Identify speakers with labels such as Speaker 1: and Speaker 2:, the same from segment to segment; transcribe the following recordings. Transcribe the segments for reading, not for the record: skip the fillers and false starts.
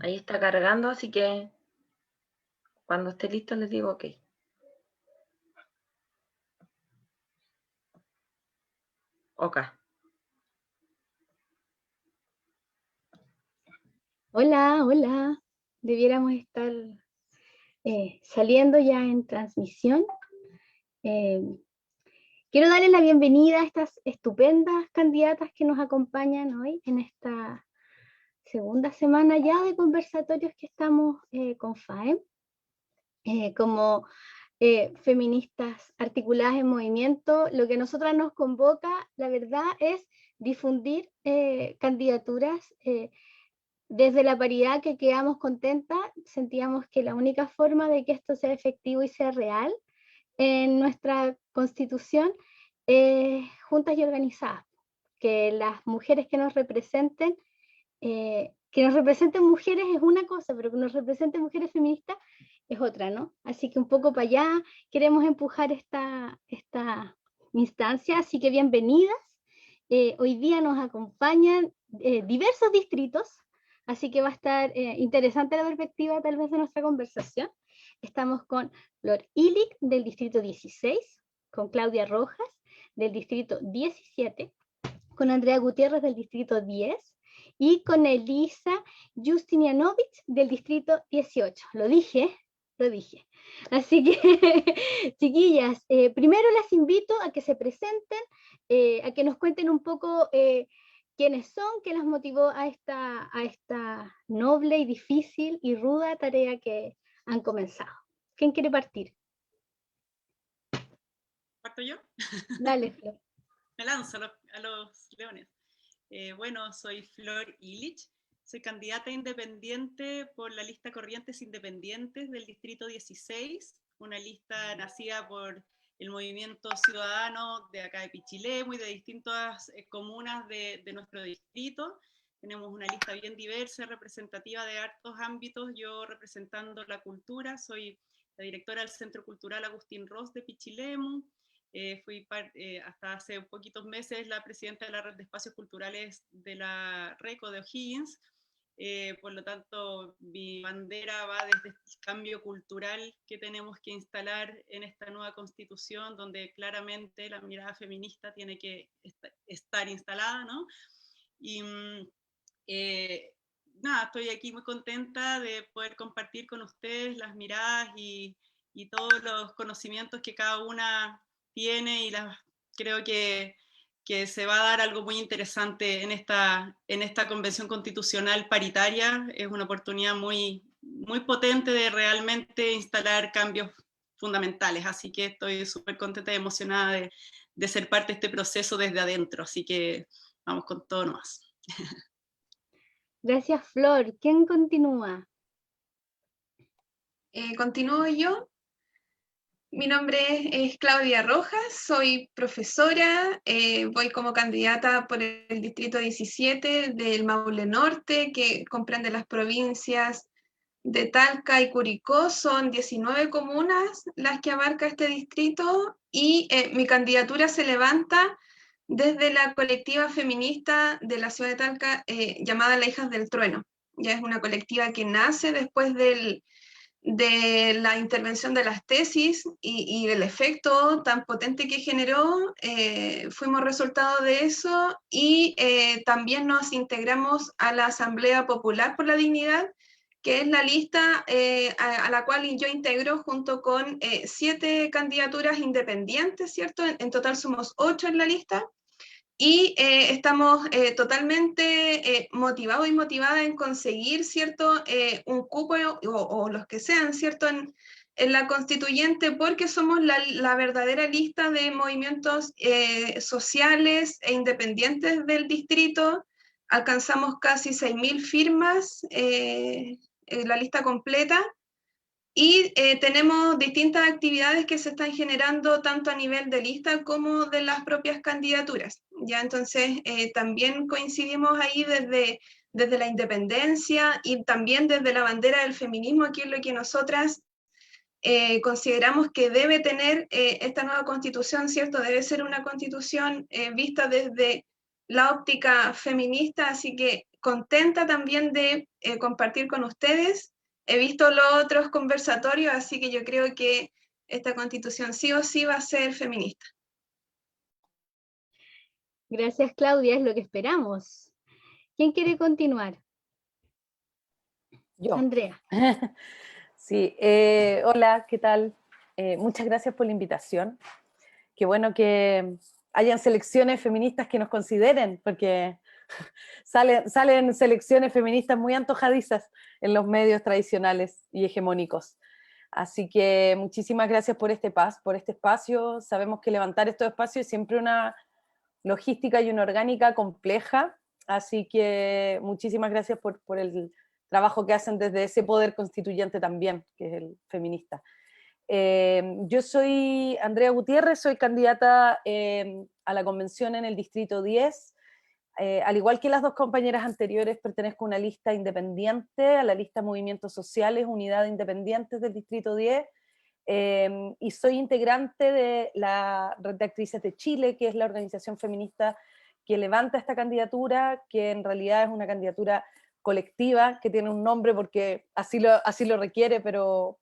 Speaker 1: Ahí está cargando, así que cuando esté listo les digo ok. Ok.
Speaker 2: Hola, hola. Debiéramos estar saliendo ya en transmisión. Eh, Quiero darles la bienvenida a estas estupendas candidatas que nos acompañan hoy en esta segunda semana ya de conversatorios que estamos con FAEM. Como feministas articuladas en movimiento, lo que a nosotras nos convoca, la verdad, es difundir candidaturas. Desde la paridad que quedamos contentas, sentíamos que la única forma de que esto sea efectivo y sea real en nuestra constitución es juntas y organizadas, que las mujeres que nos representen mujeres es una cosa, pero que nos representen mujeres feministas es otra, ¿no? Así que un poco para allá queremos empujar esta instancia, así que bienvenidas. Hoy día nos acompañan diversos distritos, así que va a estar interesante la perspectiva tal vez de nuestra conversación. Estamos con Flor Illich del distrito 16, con Claudia Rojas del distrito 17, con Andrea Gutiérrez del distrito 10 y con Elisa Justinianovich del distrito 18. Lo dije. Así que, chiquillas, primero las invito a que se presenten, a que nos cuenten un poco quiénes son, qué las motivó a esta noble y difícil y ruda tarea que han comenzado. ¿Quién quiere partir?
Speaker 3: ¿Parto yo?
Speaker 2: Dale, Flor.
Speaker 3: Me lanzo a los leones. Bueno, soy Flor Illich, soy candidata independiente por la lista Corrientes Independientes del Distrito 16, una lista nacida por el movimiento ciudadano de acá de Pichilemu y de distintas comunas de nuestro distrito. Tenemos una lista bien diversa, representativa de hartos ámbitos, yo representando la cultura, soy la directora del Centro Cultural Agustín Ros de Pichilemu. Fui hasta hace poquitos meses la presidenta de la Red de Espacios Culturales de la RECO de O'Higgins. Por lo tanto, mi bandera va desde el cambio cultural que tenemos que instalar en esta nueva constitución, donde claramente la mirada feminista tiene que estar instalada, ¿no? Y nada, estoy aquí muy contenta de poder compartir con ustedes las miradas y todos los conocimientos que cada una tiene, y creo que se va a dar algo muy interesante en esta convención constitucional paritaria. Es una oportunidad muy, muy potente de realmente instalar cambios fundamentales, así que estoy súper contenta y emocionada de ser parte de este proceso desde adentro, así que vamos con todo nomás.
Speaker 2: Gracias, Flor. ¿Quién continúa?
Speaker 4: Continúo yo. Mi nombre es Claudia Rojas, soy profesora, voy como candidata por el distrito 17 del Maule Norte, que comprende las provincias de Talca y Curicó. Son 19 comunas las que abarca este distrito, y mi candidatura se levanta desde la colectiva feminista de la ciudad de Talca llamada Las Hijas del Trueno. Ya es una colectiva que nace después de la intervención de las tesis y del efecto tan potente que generó. Fuimos resultado de eso, y también nos integramos a la Asamblea Popular por la Dignidad, que es la lista a la cual yo integro junto con 7 candidaturas independientes, ¿cierto? En total somos 8 en la lista. Y estamos totalmente motivados y motivadas en conseguir, ¿cierto?, un cupo o los que sean, ¿cierto?, en la constituyente, porque somos la verdadera lista de movimientos sociales e independientes del distrito. Alcanzamos casi 6.000 firmas en la lista completa. Y tenemos distintas actividades que se están generando tanto a nivel de lista como de las propias candidaturas. Ya entonces también coincidimos ahí desde la independencia y también desde la bandera del feminismo, que es lo que nosotras consideramos que debe tener esta nueva constitución, ¿cierto? Debe ser una constitución vista desde la óptica feminista, así que contenta también de compartir con ustedes. He visto los otros conversatorios, así que yo creo que esta constitución sí o sí va a ser feminista.
Speaker 2: Gracias, Claudia, es lo que esperamos. ¿Quién quiere continuar?
Speaker 5: Yo.
Speaker 2: Andrea.
Speaker 5: Sí, hola, ¿qué tal? Muchas gracias por la invitación. Qué bueno que hayan selecciones feministas que nos consideren, porque salen selecciones feministas muy antojadizas en los medios tradicionales y hegemónicos. Así que muchísimas gracias por este espacio. Sabemos que levantar estos espacios es siempre una logística y una orgánica compleja, así que muchísimas gracias por el trabajo que hacen desde ese poder constituyente también, que es el feminista. Yo soy Andrea Gutiérrez, soy candidata a la convención en el Distrito 10. Al igual que las dos compañeras anteriores, pertenezco a una lista independiente, a la lista Movimientos Sociales, Unidad de Independientes del Distrito 10, y soy integrante de la Red de Actrices de Chile, que es la organización feminista que levanta esta candidatura, que en realidad es una candidatura colectiva, que tiene un nombre porque así lo requiere, pero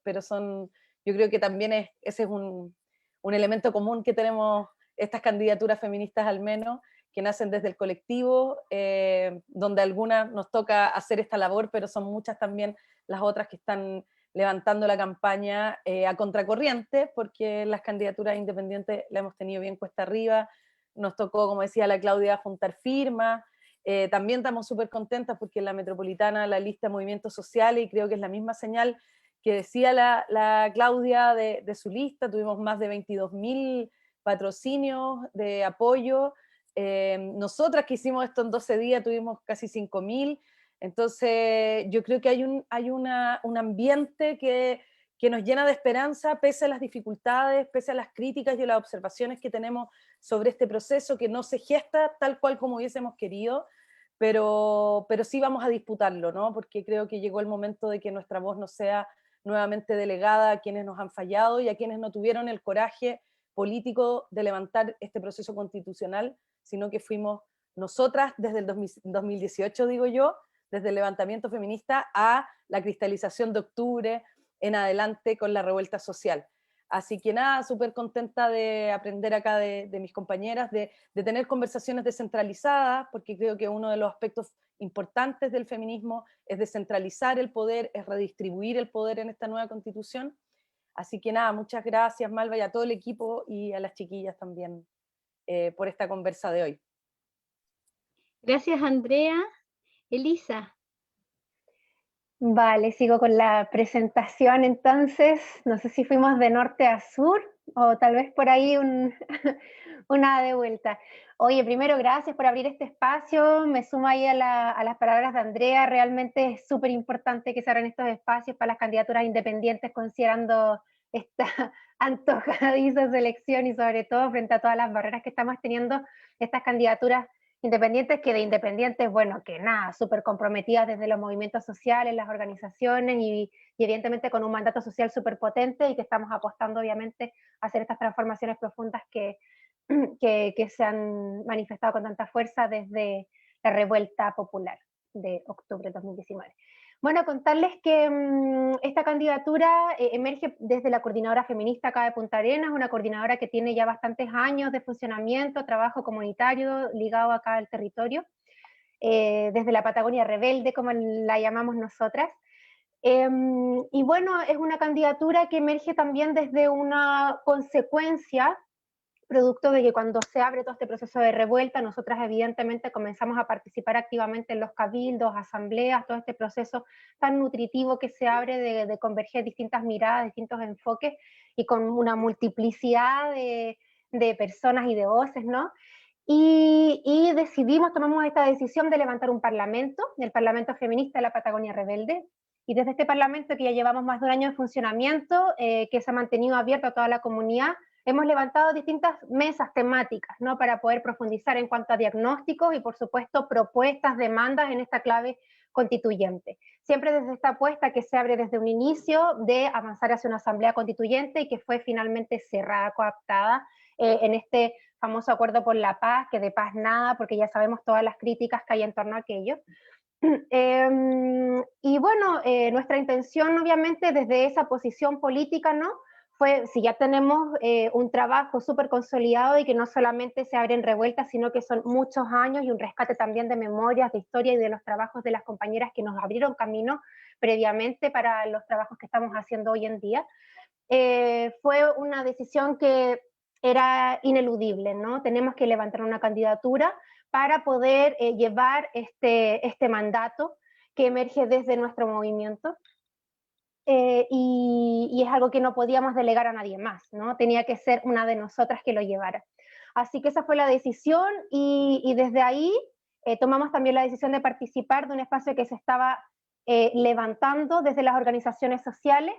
Speaker 5: yo creo que también ese es un elemento común que tenemos estas candidaturas feministas al menos, que nacen desde el colectivo, donde algunas nos toca hacer esta labor, pero son muchas también las otras que están levantando la campaña a contracorriente, porque las candidaturas independientes la hemos tenido bien cuesta arriba, nos tocó, como decía la Claudia, juntar firmas, también estamos súper contentas porque en la metropolitana la lista de movimientos sociales, y creo que es la misma señal que decía la Claudia de su lista, tuvimos más de 22.000 patrocinios de apoyo, nosotras que hicimos esto en 12 días tuvimos casi 5.000, entonces yo creo que hay un ambiente que nos llena de esperanza pese a las dificultades, pese a las críticas y a las observaciones que tenemos sobre este proceso que no se gesta tal cual como hubiésemos querido, pero sí vamos a disputarlo, ¿no? Porque creo que llegó el momento de que nuestra voz no sea nuevamente delegada a quienes nos han fallado y a quienes no tuvieron el coraje político de levantar este proceso constitucional, sino que fuimos nosotras desde el 2018, digo yo, desde el levantamiento feminista a la cristalización de octubre en adelante con la revuelta social. Así que nada, súper contenta de aprender acá de mis compañeras, de tener conversaciones descentralizadas, porque creo que uno de los aspectos importantes del feminismo es descentralizar el poder, es redistribuir el poder en esta nueva constitución. Así que nada, muchas gracias Malva y a todo el equipo y a las chiquillas también por esta conversa de hoy.
Speaker 2: Gracias, Andrea. Elisa.
Speaker 6: Vale, sigo con la presentación entonces. No sé si fuimos de norte a sur o tal vez por ahí una de vuelta. Oye, primero gracias por abrir este espacio. Me sumo ahí a las palabras de Andrea. Realmente es súper importante que se abran estos espacios para las candidaturas independientes, considerando esta antojadiza selección y sobre todo frente a todas las barreras que estamos teniendo estas candidaturas independientes, que de independientes, bueno, que nada, súper comprometidas desde los movimientos sociales, las organizaciones y evidentemente con un mandato social súper potente y que estamos apostando obviamente a hacer estas transformaciones profundas que se han manifestado con tanta fuerza desde la revuelta popular de octubre de 2019. Bueno, contarles que esta candidatura emerge desde la Coordinadora Feminista acá de Punta Arenas, una coordinadora que tiene ya bastantes años de funcionamiento, trabajo comunitario ligado acá al territorio, desde la Patagonia Rebelde, como la llamamos nosotras. Y bueno, es una candidatura que emerge también desde una consecuencia producto de que cuando se abre todo este proceso de revuelta, nosotras evidentemente comenzamos a participar activamente en los cabildos, asambleas, todo este proceso tan nutritivo que se abre de converger distintas miradas, distintos enfoques y con una multiplicidad de personas y de voces, ¿no? Y decidimos, tomamos esta decisión de levantar un parlamento, el Parlamento Feminista de la Patagonia Rebelde, y desde este parlamento que ya llevamos más de un año de funcionamiento, que se ha mantenido abierto a toda la comunidad, hemos levantado distintas mesas temáticas, ¿no? Para poder profundizar en cuanto a diagnósticos y, por supuesto, propuestas, demandas en esta clave constituyente. Siempre desde esta apuesta que se abre desde un inicio de avanzar hacia una asamblea constituyente y que fue finalmente cerrada, coaptada en este famoso Acuerdo por la Paz, que de paz nada, porque ya sabemos todas las críticas que hay en torno a aquello. Y bueno, nuestra intención obviamente desde esa posición política, ¿no? Fue, si ya tenemos un trabajo súper consolidado y que no solamente se abren revueltas, sino que son muchos años y un rescate también de memorias, de historia y de los trabajos de las compañeras que nos abrieron camino previamente para los trabajos que estamos haciendo hoy en día, fue una decisión que era ineludible, ¿no? Tenemos que levantar una candidatura para poder llevar este mandato que emerge desde nuestro movimiento. Y es algo que no podíamos delegar a nadie más, ¿no? Tenía que ser una de nosotras que lo llevara. Así que esa fue la decisión y desde ahí tomamos también la decisión de participar de un espacio que se estaba levantando desde las organizaciones sociales,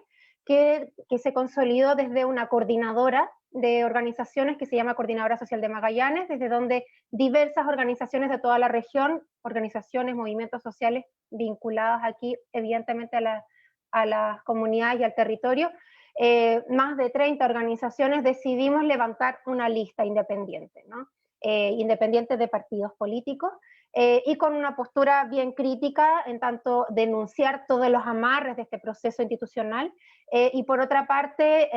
Speaker 6: que se consolidó desde una coordinadora de organizaciones que se llama Coordinadora Social de Magallanes, desde donde diversas organizaciones de toda la región, organizaciones, movimientos sociales vinculados aquí evidentemente a las comunidades y al territorio, más de 30 organizaciones decidimos levantar una lista independiente, ¿no? Independiente de partidos políticos, y con una postura bien crítica en tanto denunciar todos los amarres de este proceso institucional, y por otra parte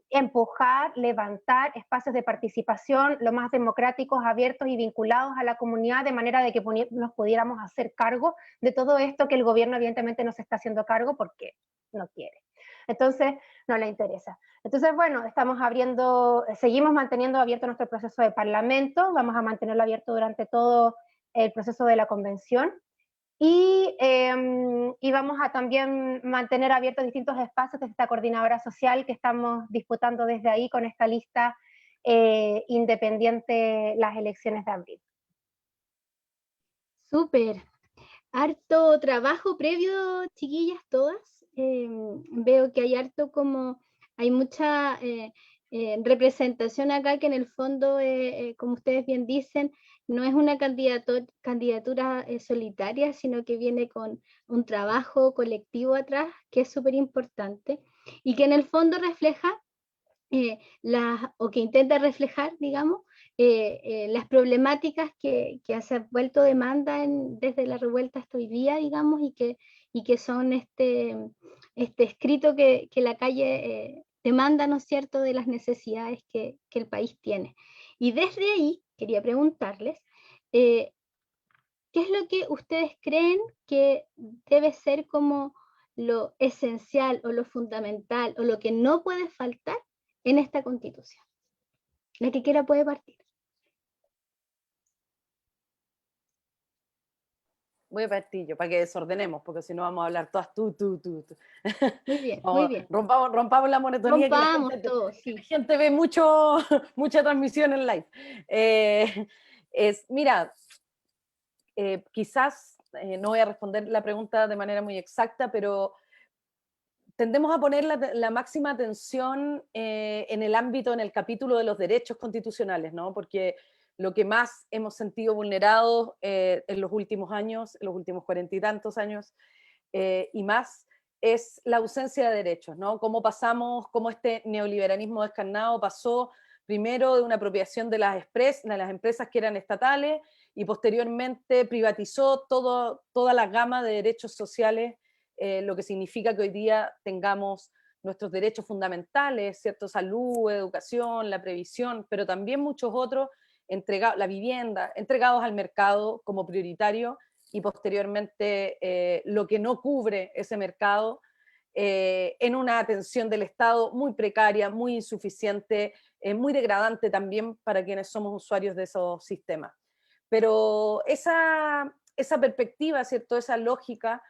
Speaker 6: empujar, levantar espacios de participación lo más democráticos, abiertos y vinculados a la comunidad, de manera de que nos pudiéramos hacer cargo de todo esto que el gobierno evidentemente no se está haciendo cargo porque no quiere. Entonces, no le interesa. Entonces, bueno, seguimos manteniendo abierto nuestro proceso de parlamento, vamos a mantenerlo abierto durante todo el proceso de la convención, y vamos a también mantener abiertos distintos espacios de esta coordinadora social que estamos disputando desde ahí con esta lista independiente las elecciones de abril.
Speaker 2: Súper. Harto trabajo previo, chiquillas, todas. Veo que hay mucha representación acá, que en el fondo, como ustedes bien dicen, no es una candidatura que sino que viene con un trabajo colectivo atrás, que es súper importante, y que en el fondo refleja, o que intenta reflejar, digamos, las problemáticas que se han vuelto demanda desde la revuelta hasta hoy día, digamos, y que son este escrito que la calle demanda, ¿no es cierto?, de las necesidades que el país tiene. Y desde ahí quería preguntarles, ¿qué es lo que ustedes creen que debe ser como lo esencial o lo fundamental o lo que no puede faltar en esta Constitución? La que quiera puede partir.
Speaker 5: Voy a partir yo, para que desordenemos, porque si no vamos a hablar todas tú.
Speaker 2: Muy bien,
Speaker 5: No,
Speaker 2: muy bien.
Speaker 5: rompamos la monotonía.
Speaker 2: Rompamos todo, sí.
Speaker 5: La gente ve mucha transmisión en live. Mira, quizás no voy a responder la pregunta de manera muy exacta, pero tendemos a poner la máxima atención en el ámbito, en el capítulo de los derechos constitucionales, ¿no? Porque lo que más hemos sentido vulnerados en los últimos años, en los últimos 40 y tantos años, y más, es la ausencia de derechos, ¿no? Cómo este neoliberalismo descarnado pasó primero de una apropiación de las empresas que eran estatales, y posteriormente privatizó toda la gama de derechos sociales, lo que significa que hoy día tengamos nuestros derechos fundamentales, ¿cierto? Salud, educación, la previsión, pero también muchos otros, la vivienda, entregados al mercado como prioritario, y posteriormente lo que no cubre ese mercado, en una atención del Estado muy precaria, muy insuficiente, muy degradante también para quienes somos usuarios de esos sistemas. Pero esa perspectiva, ¿cierto? Esa lógica,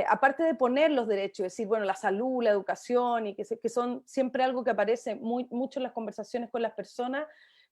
Speaker 5: aparte de poner los derechos, decir, bueno, la salud, la educación, y que son siempre algo que aparece mucho en las conversaciones con las personas,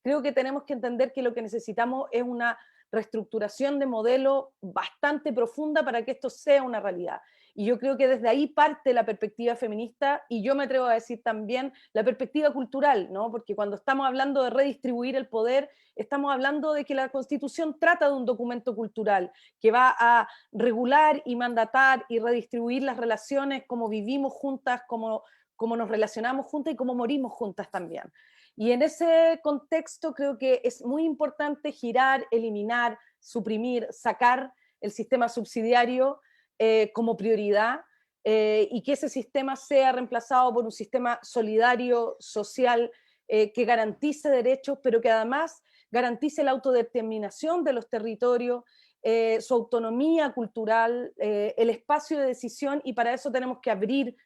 Speaker 5: creo que tenemos que entender que lo que necesitamos es una reestructuración de modelo bastante profunda para que esto sea una realidad. Y yo creo que desde ahí parte la perspectiva feminista, y yo me atrevo a decir también la perspectiva cultural, ¿no? Porque cuando estamos hablando de redistribuir el poder, estamos hablando de que la Constitución trata de un documento cultural que va a regular y mandatar y redistribuir las relaciones, como vivimos juntas, como nos relacionamos juntas y como morimos juntas también. Y en ese contexto creo que es muy importante girar, eliminar, suprimir, sacar el sistema subsidiario como prioridad, y que ese sistema sea reemplazado por un sistema solidario, social, que garantice derechos, pero que además garantice la autodeterminación de los territorios, su autonomía cultural, el espacio de decisión, y para eso tenemos que abrir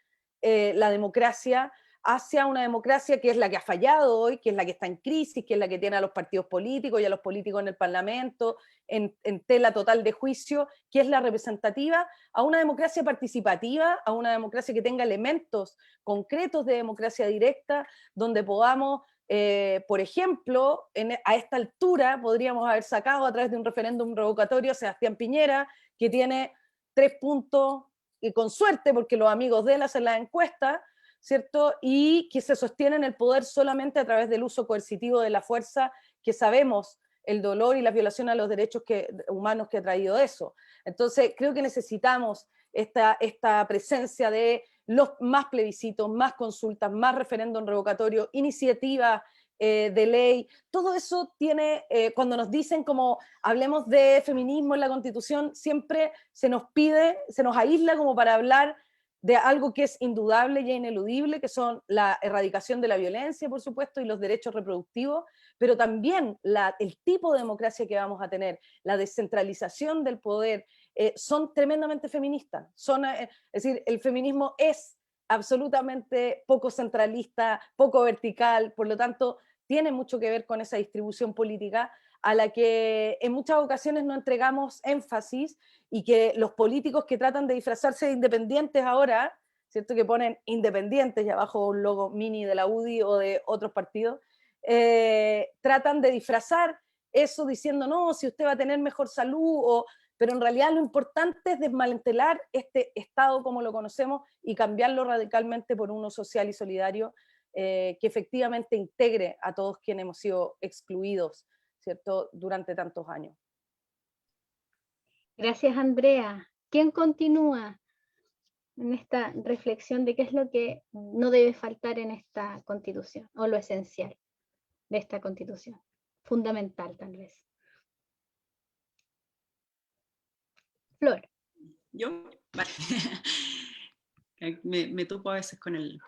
Speaker 5: la democracia hacia una democracia que es la que ha fallado hoy, que es la que está en crisis, que es la que tiene a los partidos políticos y a los políticos en el Parlamento en tela total de juicio, que es la representativa, a una democracia participativa, a una democracia que tenga elementos concretos de democracia directa, donde podamos, por ejemplo, a esta altura podríamos haber sacado a través de un referéndum revocatorio a Sebastián Piñera, que tiene 3 puntos, y con suerte, porque los amigos de él hacen la encuesta, ¿cierto? Y que se sostiene en el poder solamente a través del uso coercitivo de la fuerza, que sabemos el dolor y la violación a los derechos humanos que ha traído eso. Entonces, creo que necesitamos esta presencia de los más plebiscitos, más consultas, más referéndum revocatorio, iniciativas de ley. Todo eso tiene, cuando nos dicen como hablemos de feminismo en la Constitución, siempre se nos pide, se nos aísla como para hablar de algo que es indudable y ineludible, que son la erradicación de la violencia, por supuesto, y los derechos reproductivos, pero también el tipo de democracia que vamos a tener, la descentralización del poder, son tremendamente feministas. Es decir, el feminismo es absolutamente poco centralista, poco vertical, por lo tanto, tiene mucho que ver con esa distribución política a la que en muchas ocasiones no entregamos énfasis, y que los políticos que tratan de disfrazarse de independientes ahora, ¿cierto? Que ponen independientes y abajo un logo mini de la UDI o de otros partidos, tratan de disfrazar eso diciendo, no, si usted va a tener mejor salud, pero en realidad lo importante es desmantelar este Estado como lo conocemos y cambiarlo radicalmente por uno social y solidario, que efectivamente integre a todos quienes hemos sido excluidos, ¿cierto?, durante tantos años.
Speaker 2: Gracias, Andrea. ¿Quién continúa en esta reflexión de qué es lo que no debe faltar en esta Constitución, o lo esencial de esta Constitución? Fundamental, tal vez. Flor.
Speaker 3: ¿Yo? Vale. Me topo a veces con el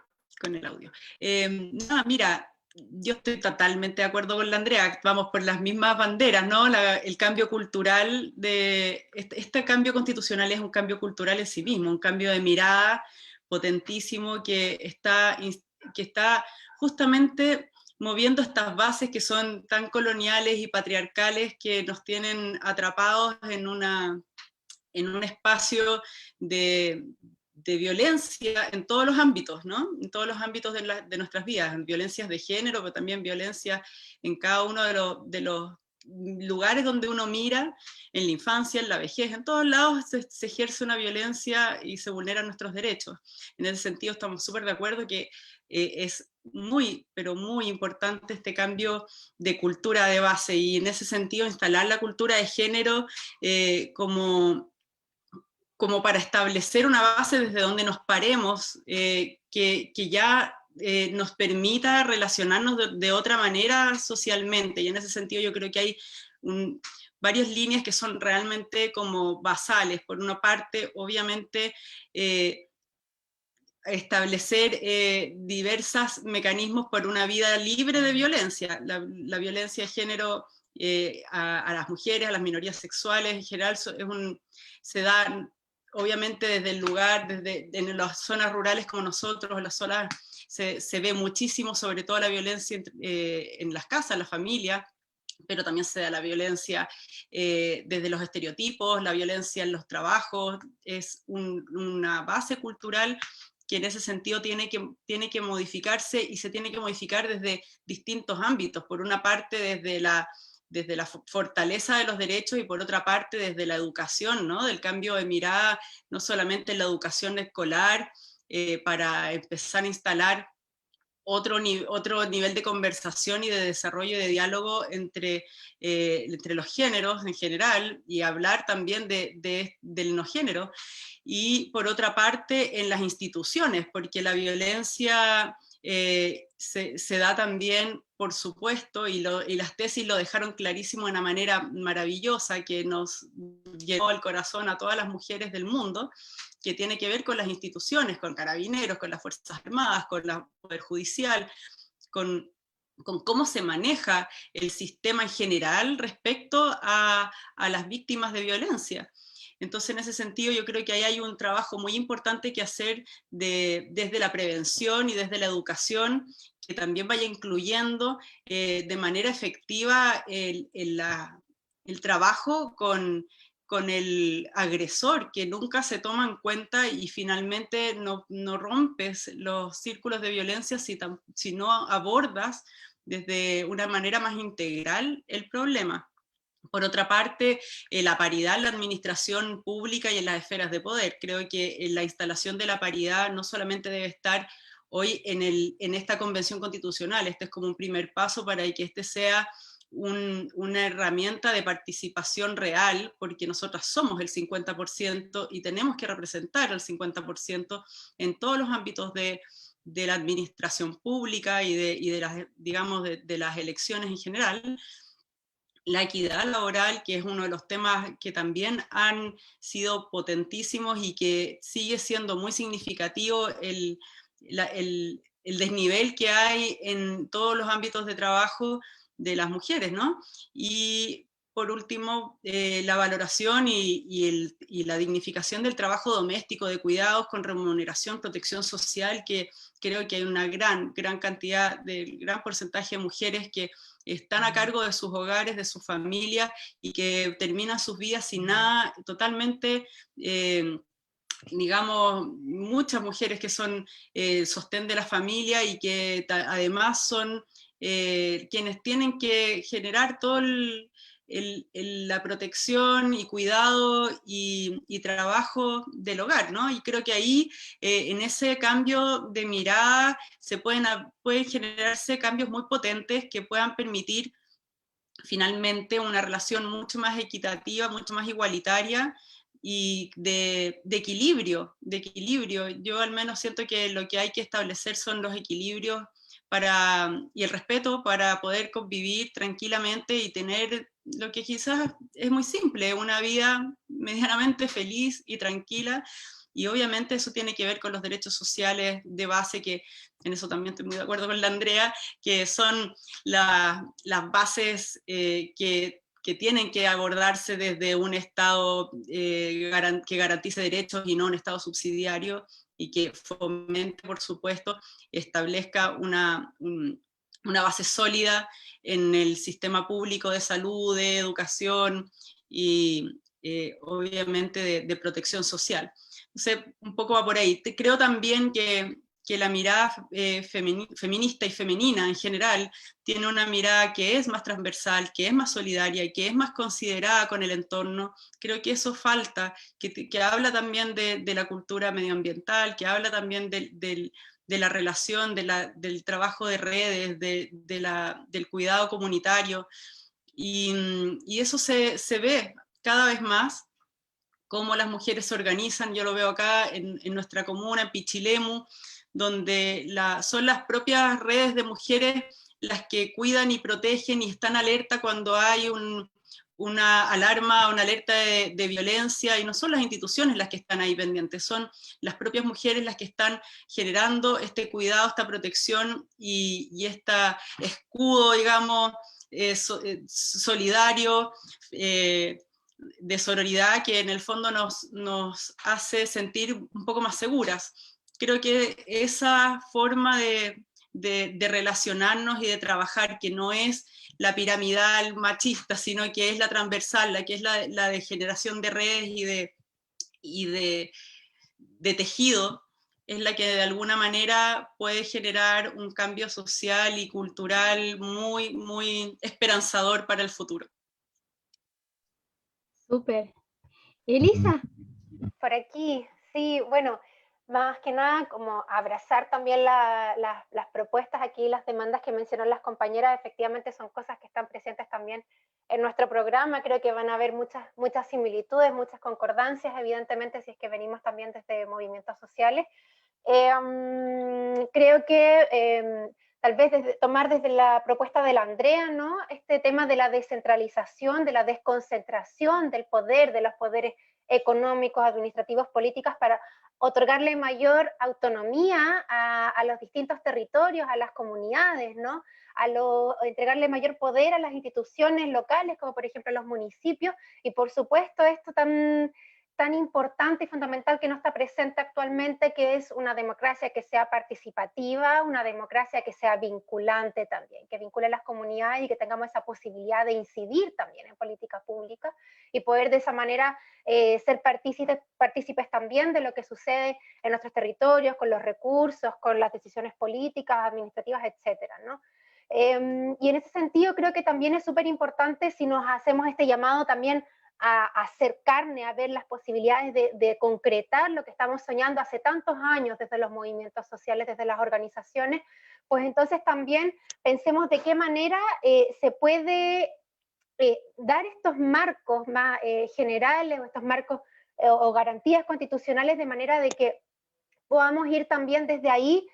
Speaker 3: audio. No, mira, yo estoy totalmente de acuerdo con la Andrea, vamos por las mismas banderas, ¿no? El cambio cultural, este cambio constitucional es un cambio cultural en sí mismo, un cambio de mirada potentísimo que está justamente moviendo estas bases que son tan coloniales y patriarcales, que nos tienen atrapados en un espacio de violencia en todos los ámbitos, ¿no? En todos los ámbitos de nuestras vidas, en violencias de género, pero también violencia en cada uno de los lugares donde uno mira, en la infancia, en la vejez, en todos lados se ejerce una violencia y se vulneran nuestros derechos. En ese sentido estamos súper de acuerdo que es muy, pero muy importante este cambio de cultura de base, y en ese sentido instalar la cultura de género como para establecer una base desde donde nos paremos, que ya nos permita relacionarnos de otra manera socialmente, y en ese sentido yo creo que hay varias líneas que son realmente como basales. Por una parte, obviamente, establecer diversos mecanismos por una vida libre de violencia. La violencia de género a las mujeres, a las minorías sexuales en general, se da obviamente desde el lugar, en las zonas rurales como nosotros, en las zonas, se ve muchísimo, sobre todo la violencia en las casas, en la familia, pero también se da la violencia desde los estereotipos, la violencia en los trabajos. Es una base cultural que en ese sentido tiene que modificarse, y se tiene que modificar desde distintos ámbitos. Por una parte, desde la fortaleza de los derechos, y por otra parte desde la educación, ¿no? Del cambio de mirada, no solamente en la educación escolar, para empezar a instalar otro nivel de conversación y de desarrollo y de diálogo entre los géneros en general, y hablar también del no género. Y por otra parte en las instituciones, porque la violencia se da también, por supuesto, y las tesis lo dejaron clarísimo de una manera maravillosa que nos llegó al corazón a todas las mujeres del mundo, que tiene que ver con las instituciones, con Carabineros, con las Fuerzas Armadas, con el Poder Judicial, con cómo se maneja el sistema en general respecto a las víctimas de violencia. Entonces, en ese sentido, yo creo que ahí hay un trabajo muy importante que hacer desde la prevención y desde la educación, que también vaya incluyendo de manera efectiva el trabajo con el agresor, que nunca se toma en cuenta y finalmente no rompes los círculos de violencia si no abordas desde una manera más integral el problema. Por otra parte, la paridad en la administración pública y en las esferas de poder. Creo que la instalación de la paridad no solamente debe estar hoy en esta convención constitucional, este es como un primer paso para que este sea una herramienta de participación real, porque nosotras somos el 50% y tenemos que representar el 50% en todos los ámbitos de la administración pública y de las, digamos, de las elecciones en general. La equidad laboral, que es uno de los temas que también han sido potentísimos y que sigue siendo muy significativo el desnivel que hay en todos los ámbitos de trabajo de las mujeres, ¿no? Y por último, la valoración y la dignificación del trabajo doméstico, de cuidados con remuneración, protección social, que creo que hay una gran cantidad, gran porcentaje de mujeres que están a cargo de sus hogares, de su familia, y que terminan sus vidas sin nada, totalmente, digamos, muchas mujeres que son sostén de la familia y que además son quienes tienen que generar todo la protección y cuidado y trabajo del hogar, ¿no? Y creo que ahí, en ese cambio de mirada, pueden generarse cambios muy potentes que puedan permitir finalmente una relación mucho más equitativa, mucho más igualitaria y de equilibrio. Yo al menos siento que lo que hay que establecer son los equilibrios y el respeto para poder convivir tranquilamente y tener lo que quizás es muy simple, una vida medianamente feliz y tranquila, y obviamente eso tiene que ver con los derechos sociales de base, que en eso también estoy muy de acuerdo con la Andrea, que son las bases que tienen que abordarse desde un Estado que garantice derechos y no un Estado subsidiario, y que fomente, por supuesto, establezca una base sólida en el sistema público de salud, de educación y obviamente de protección social. Entonces, un poco va por ahí. Creo también que la mirada feminista y femenina en general tiene una mirada que es más transversal, que es más solidaria y que es más considerada con el entorno. Creo que eso falta, que habla también de la cultura medioambiental, que habla también de la relación, del trabajo de redes, del cuidado comunitario, y eso se ve cada vez más, cómo las mujeres se organizan. Yo lo veo acá en nuestra comuna, en Pichilemu, donde son las propias redes de mujeres las que cuidan y protegen y están alerta cuando hay una alarma, una alerta de violencia, y no son las instituciones las que están ahí pendientes, son las propias mujeres las que están generando este cuidado, esta protección y este escudo, digamos, solidario, de sororidad, que en el fondo nos hace sentir un poco más seguras. Creo que esa forma de relacionarnos y de trabajar, que no es la piramidal machista, sino que es la transversal, la que es la de generación de redes y de tejido, es la que de alguna manera puede generar un cambio social y cultural muy, muy esperanzador para el futuro.
Speaker 2: Súper. Elisa.
Speaker 6: Por aquí, sí, bueno, más que nada como abrazar también las propuestas aquí, las demandas que mencionaron las compañeras, efectivamente son cosas que están presentes también en nuestro programa. Creo que van a haber muchas similitudes, muchas concordancias, evidentemente, si es que venimos también desde movimientos sociales. Creo que tal vez tomar desde la propuesta de la Andrea, ¿no? Este tema de la descentralización, de la desconcentración del poder, de los poderes económicos, administrativos, políticos, para otorgarle mayor autonomía a los distintos territorios, a las comunidades, ¿no? Entregarle mayor poder a las instituciones locales, como por ejemplo los municipios, y por supuesto esto tan importante y fundamental que no está presente actualmente, que es una democracia que sea participativa, una democracia que sea vinculante también, que vincule a las comunidades y que tengamos esa posibilidad de incidir también en política pública y poder de esa manera ser partícipes también de lo que sucede en nuestros territorios, con los recursos, con las decisiones políticas, administrativas, etcétera, ¿no? Y en ese sentido creo que también es súper importante si nos hacemos este llamado también a hacer carne, a ver las posibilidades de concretar lo que estamos soñando hace tantos años desde los movimientos sociales, desde las organizaciones, pues entonces también pensemos de qué manera se puede dar estos marcos más generales o estos marcos o garantías constitucionales de manera de que podamos ir también desde ahí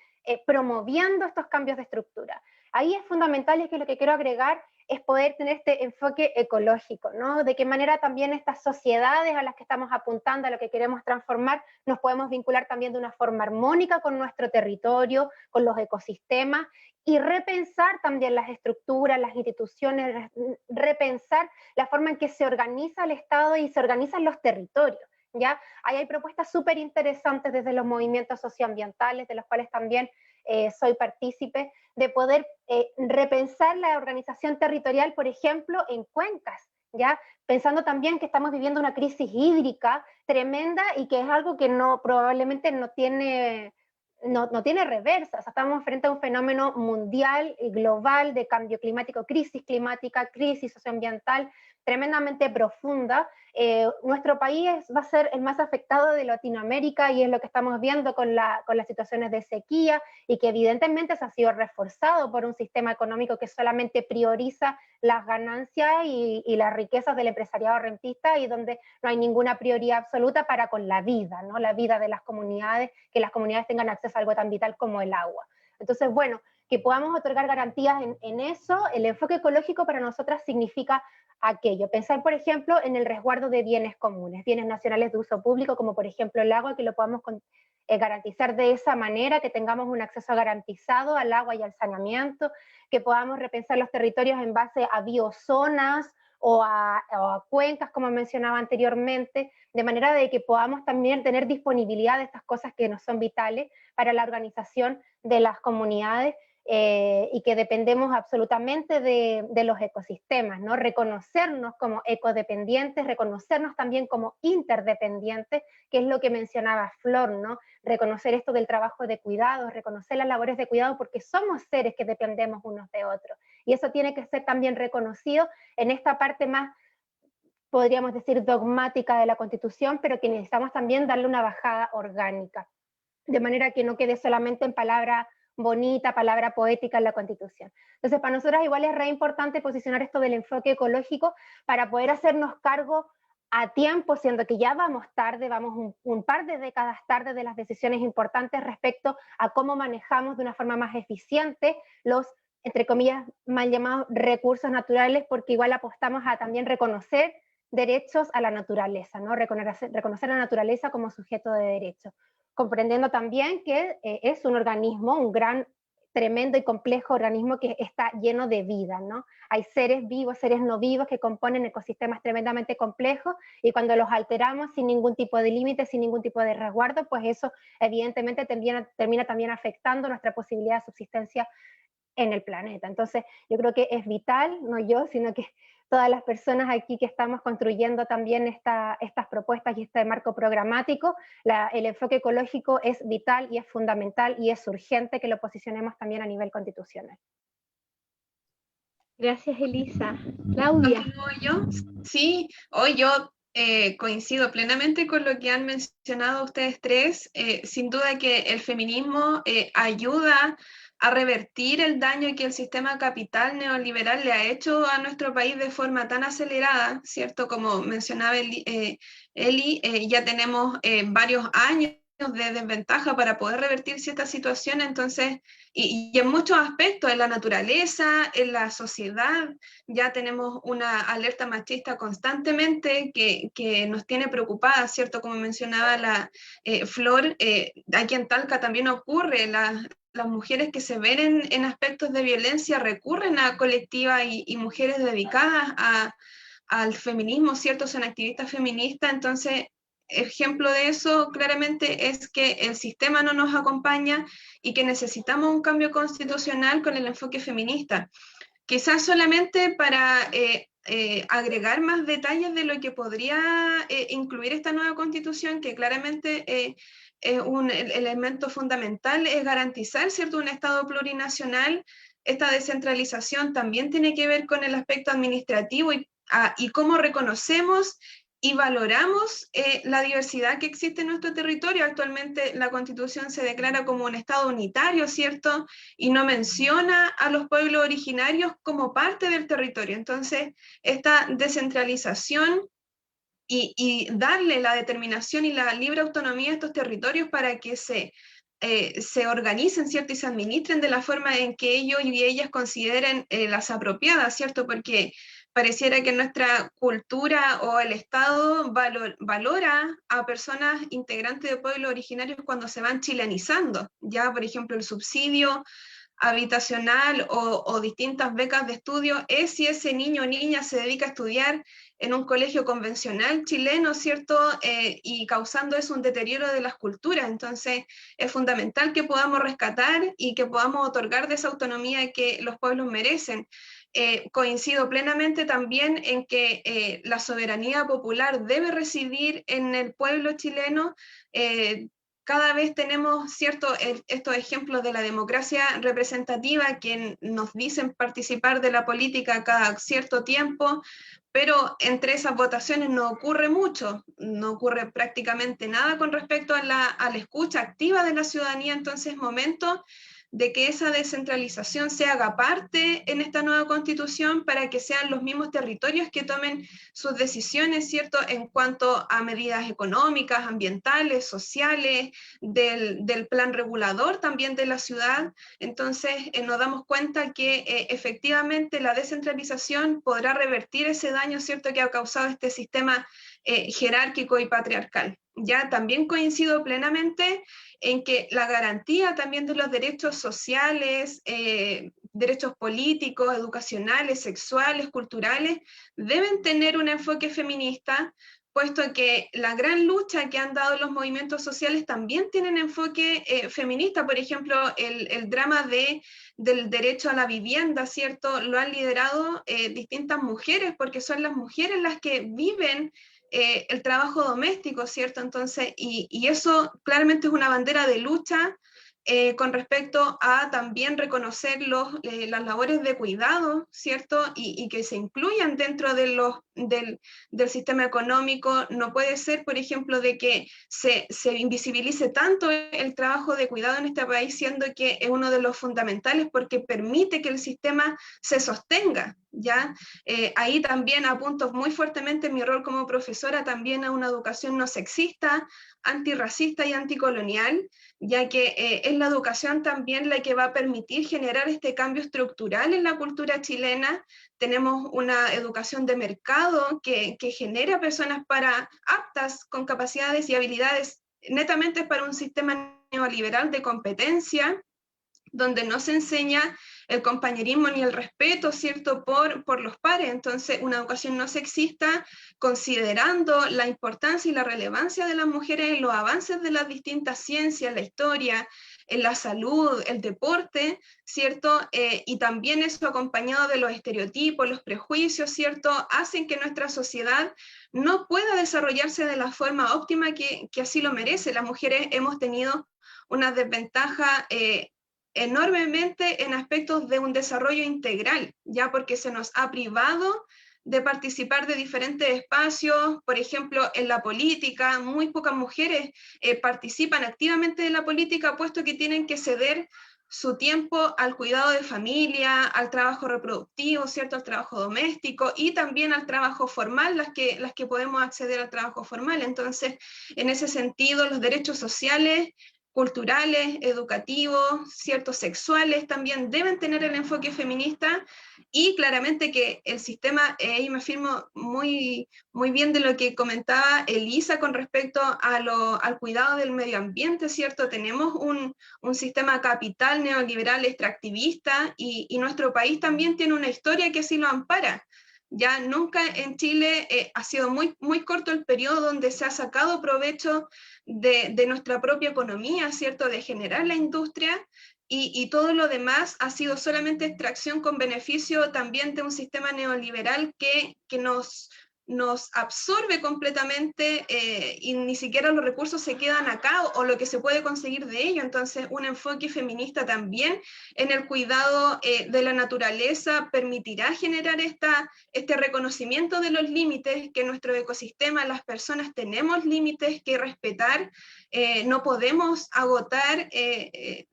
Speaker 6: promoviendo estos cambios de estructura. Ahí es fundamental, y es que lo que quiero agregar es poder tener este enfoque ecológico, ¿no? De qué manera también estas sociedades a las que estamos apuntando, a lo que queremos transformar, nos podemos vincular también de una forma armónica con nuestro territorio, con los ecosistemas, y repensar también las estructuras, las instituciones, repensar la forma en que se organiza el Estado y se organizan los territorios. ¿Ya? Ahí hay propuestas súper interesantes desde los movimientos socioambientales, de los cuales también soy partícipe, de poder repensar la organización territorial, por ejemplo, en cuencas, ¿ya? Pensando también que estamos viviendo una crisis hídrica tremenda y que es algo que probablemente no tiene reversa. O sea, estamos frente a un fenómeno mundial y global de cambio climático, crisis climática, crisis socioambiental tremendamente profunda. Nuestro país va a ser el más afectado de Latinoamérica y es lo que estamos viendo con las situaciones de sequía y que evidentemente se ha sido reforzado por un sistema económico que solamente prioriza las ganancias y las riquezas del empresariado rentista y donde no hay ninguna prioridad absoluta para con la vida, ¿no? La vida de las comunidades, que las comunidades tengan acceso a algo tan vital como el agua. Entonces, bueno, que podamos otorgar garantías en eso. El enfoque ecológico para nosotras significa aquello, pensar por ejemplo en el resguardo de bienes comunes, bienes nacionales de uso público como por ejemplo el agua, que lo podamos garantizar de esa manera, que tengamos un acceso garantizado al agua y al saneamiento, que podamos repensar los territorios en base a biozonas o a cuencas, como mencionaba anteriormente, de manera de que podamos también tener disponibilidad de estas cosas que nos son vitales para la organización de las comunidades y que dependemos absolutamente de los ecosistemas, ¿no? Reconocernos como ecodependientes, reconocernos también como interdependientes, que es lo que mencionaba Flor, ¿no? Reconocer esto del trabajo de cuidado, reconocer las labores de cuidado, porque somos seres que dependemos unos de otros. Y eso tiene que ser también reconocido en esta parte más, podríamos decir, dogmática de la Constitución, pero que necesitamos también darle una bajada orgánica, de manera que no quede solamente en palabra bonita, palabra poética en la Constitución. Entonces, para nosotros igual es re importante posicionar esto del enfoque ecológico para poder hacernos cargo a tiempo, siendo que ya vamos tarde, vamos un par de décadas tarde de las decisiones importantes respecto a cómo manejamos de una forma más eficiente los, entre comillas, mal llamados recursos naturales, porque igual apostamos a también reconocer derechos a la naturaleza, ¿no? Reconocer la naturaleza como sujeto de derecho, comprendiendo también que es un organismo, un gran, tremendo y complejo organismo que está lleno de vida, ¿no? Hay seres vivos, seres no vivos que componen ecosistemas tremendamente complejos y cuando los alteramos sin ningún tipo de límite, sin ningún tipo de resguardo, pues eso evidentemente termina también afectando nuestra posibilidad de subsistencia en el planeta. Entonces yo creo que es vital, no yo, sino que todas las personas aquí que estamos construyendo también estas propuestas y este marco programático, el enfoque ecológico es vital y es fundamental y es urgente que lo posicionemos también a nivel constitucional.
Speaker 2: Gracias, Elisa. Claudia.
Speaker 4: ¿Continúo yo? Sí, hoy yo coincido plenamente con lo que han mencionado ustedes tres. Sin duda que el feminismo ayuda a revertir el daño que el sistema capital neoliberal le ha hecho a nuestro país de forma tan acelerada, ¿cierto? Como mencionaba Eli, ya tenemos varios años de desventaja para poder revertir ciertas situaciones. Entonces, y en muchos aspectos, en la naturaleza, en la sociedad, ya tenemos una alerta machista constantemente que nos tiene preocupadas, ¿cierto? Como mencionaba la Flor, aquí en Talca también ocurre, las mujeres que se ven en aspectos de violencia recurren a colectivas y mujeres dedicadas al feminismo, ¿cierto? Son activistas feministas. Entonces, ejemplo de eso claramente es que el sistema no nos acompaña y que necesitamos un cambio constitucional con el enfoque feminista. Quizás solamente para agregar más detalles de lo que podría incluir esta nueva constitución, que claramente el elemento fundamental es garantizar, ¿cierto?, un Estado plurinacional. Esta descentralización también tiene que ver con el aspecto administrativo y cómo reconocemos y valoramos la diversidad que existe en nuestro territorio. Actualmente la Constitución se declara como un Estado unitario, ¿cierto? Y no menciona a los pueblos originarios como parte del territorio. Entonces, esta descentralización y darle la determinación y la libre autonomía a estos territorios para que se organicen, ¿cierto? Y se administren de la forma en que ellos y ellas consideren las apropiadas, ¿cierto? Porque pareciera que nuestra cultura o el Estado valora a personas integrantes de pueblos originarios cuando se van chilenizando. Ya, por ejemplo, el subsidio habitacional o distintas becas de estudio es si ese niño o niña se dedica a estudiar en un colegio convencional chileno, ¿cierto? Y causando eso un deterioro de las culturas. Entonces, es fundamental que podamos rescatar y que podamos otorgar de esa autonomía que los pueblos merecen. Coincido plenamente también en que la soberanía popular debe residir en el pueblo chileno. Cada vez tenemos estos ejemplos de la democracia representativa que nos dicen participar de la política cada cierto tiempo, pero entre esas votaciones no ocurre mucho, no ocurre prácticamente nada con respecto a la escucha activa de la ciudadanía. Entonces es momento de que esa descentralización se haga parte en esta nueva constitución para que sean los mismos territorios que tomen sus decisiones, ¿cierto?, en cuanto a medidas económicas, ambientales, sociales, del plan regulador también de la ciudad. Entonces nos damos cuenta que efectivamente la descentralización podrá revertir ese daño, ¿cierto?, que ha causado este sistema jerárquico y patriarcal. Ya también coincido plenamente en que la garantía también de los derechos sociales, derechos políticos, educacionales, sexuales, culturales, deben tener un enfoque feminista, puesto que la gran lucha que han dado los movimientos sociales también tienen enfoque feminista. Por ejemplo, el drama del derecho a la vivienda, ¿cierto?, lo han liderado distintas mujeres, porque son las mujeres las que viven el trabajo doméstico, ¿cierto? Entonces, y eso claramente es una bandera de lucha con respecto a también reconocer las labores de cuidado, ¿cierto? Y que se incluyan dentro del sistema económico. No puede ser, por ejemplo, de que se invisibilice tanto el trabajo de cuidado en este país, siendo que es uno de los fundamentales porque permite que el sistema se sostenga, ¿ya? Ahí también apunto muy fuertemente mi rol como profesora también a una educación no sexista, antirracista y anticolonial, ya que es la educación también la que va a permitir generar este cambio estructural en la cultura chilena. Tenemos una educación de mercado que genera personas aptas con capacidades y habilidades netamente para un sistema neoliberal de competencia, donde no se enseña el compañerismo ni el respeto, ¿cierto?, por los pares. Entonces, una educación no sexista, considerando la importancia y la relevancia de las mujeres en los avances de las distintas ciencias, la historia, en la salud, el deporte, ¿cierto? Y también eso acompañado de los estereotipos, los prejuicios, ¿cierto?, hacen que nuestra sociedad no pueda desarrollarse de la forma óptima que así lo merece. Las mujeres hemos tenido una desventaja enormemente en aspectos de un desarrollo integral, ya porque se nos ha privado de participar de diferentes espacios. Por ejemplo, en la política, muy pocas mujeres participan activamente de la política, puesto que tienen que ceder su tiempo al cuidado de familia, al trabajo reproductivo, ¿cierto? Al trabajo doméstico y también al trabajo formal, las que podemos acceder al trabajo formal. Entonces, en ese sentido, los derechos sociales, culturales, educativos, ciertos sexuales también deben tener el enfoque feminista, y claramente que el sistema, y me afirmo muy, muy bien de lo que comentaba Elisa con respecto al cuidado del medio ambiente, ¿cierto? Tenemos un sistema capital neoliberal extractivista, y nuestro país también tiene una historia que así lo ampara. Ya nunca en Chile ha sido muy, muy corto el periodo donde se ha sacado provecho de nuestra propia economía, ¿cierto? De generar la industria, y todo lo demás ha sido solamente extracción con beneficio también de un sistema neoliberal que nos absorbe completamente, y ni siquiera los recursos se quedan acá o lo que se puede conseguir de ello. Entonces, un enfoque feminista también en el cuidado de la naturaleza permitirá generar este reconocimiento de los límites, que en nuestro ecosistema las personas tenemos límites que respetar, no podemos agotar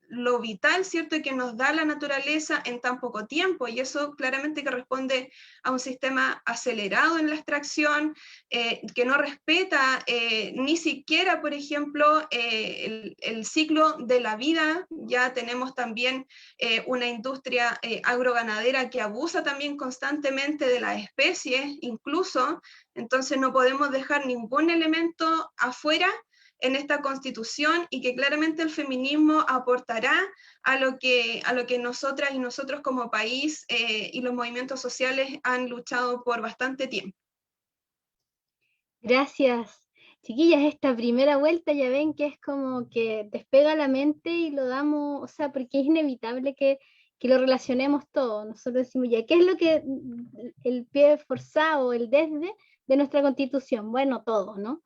Speaker 4: lo vital, ¿cierto?, que nos da la naturaleza en tan poco tiempo, y eso claramente que responde a un sistema acelerado en la extracción, que no respeta ni siquiera, por ejemplo, el ciclo de la vida. Ya tenemos también una industria agroganadera que abusa también constantemente de las especies, incluso. Entonces no podemos dejar ningún elemento afuera en esta constitución, y que claramente el feminismo aportará a lo que nosotras y nosotros como país y los movimientos sociales han luchado por bastante tiempo.
Speaker 2: Gracias. Chiquillas, esta primera vuelta ya ven que es como que despega la mente y lo damos, o sea, porque es inevitable que lo relacionemos todo. Nosotros decimos, ya, ¿qué es lo que el pie forzado, el desde de nuestra constitución? Bueno, todo, ¿no?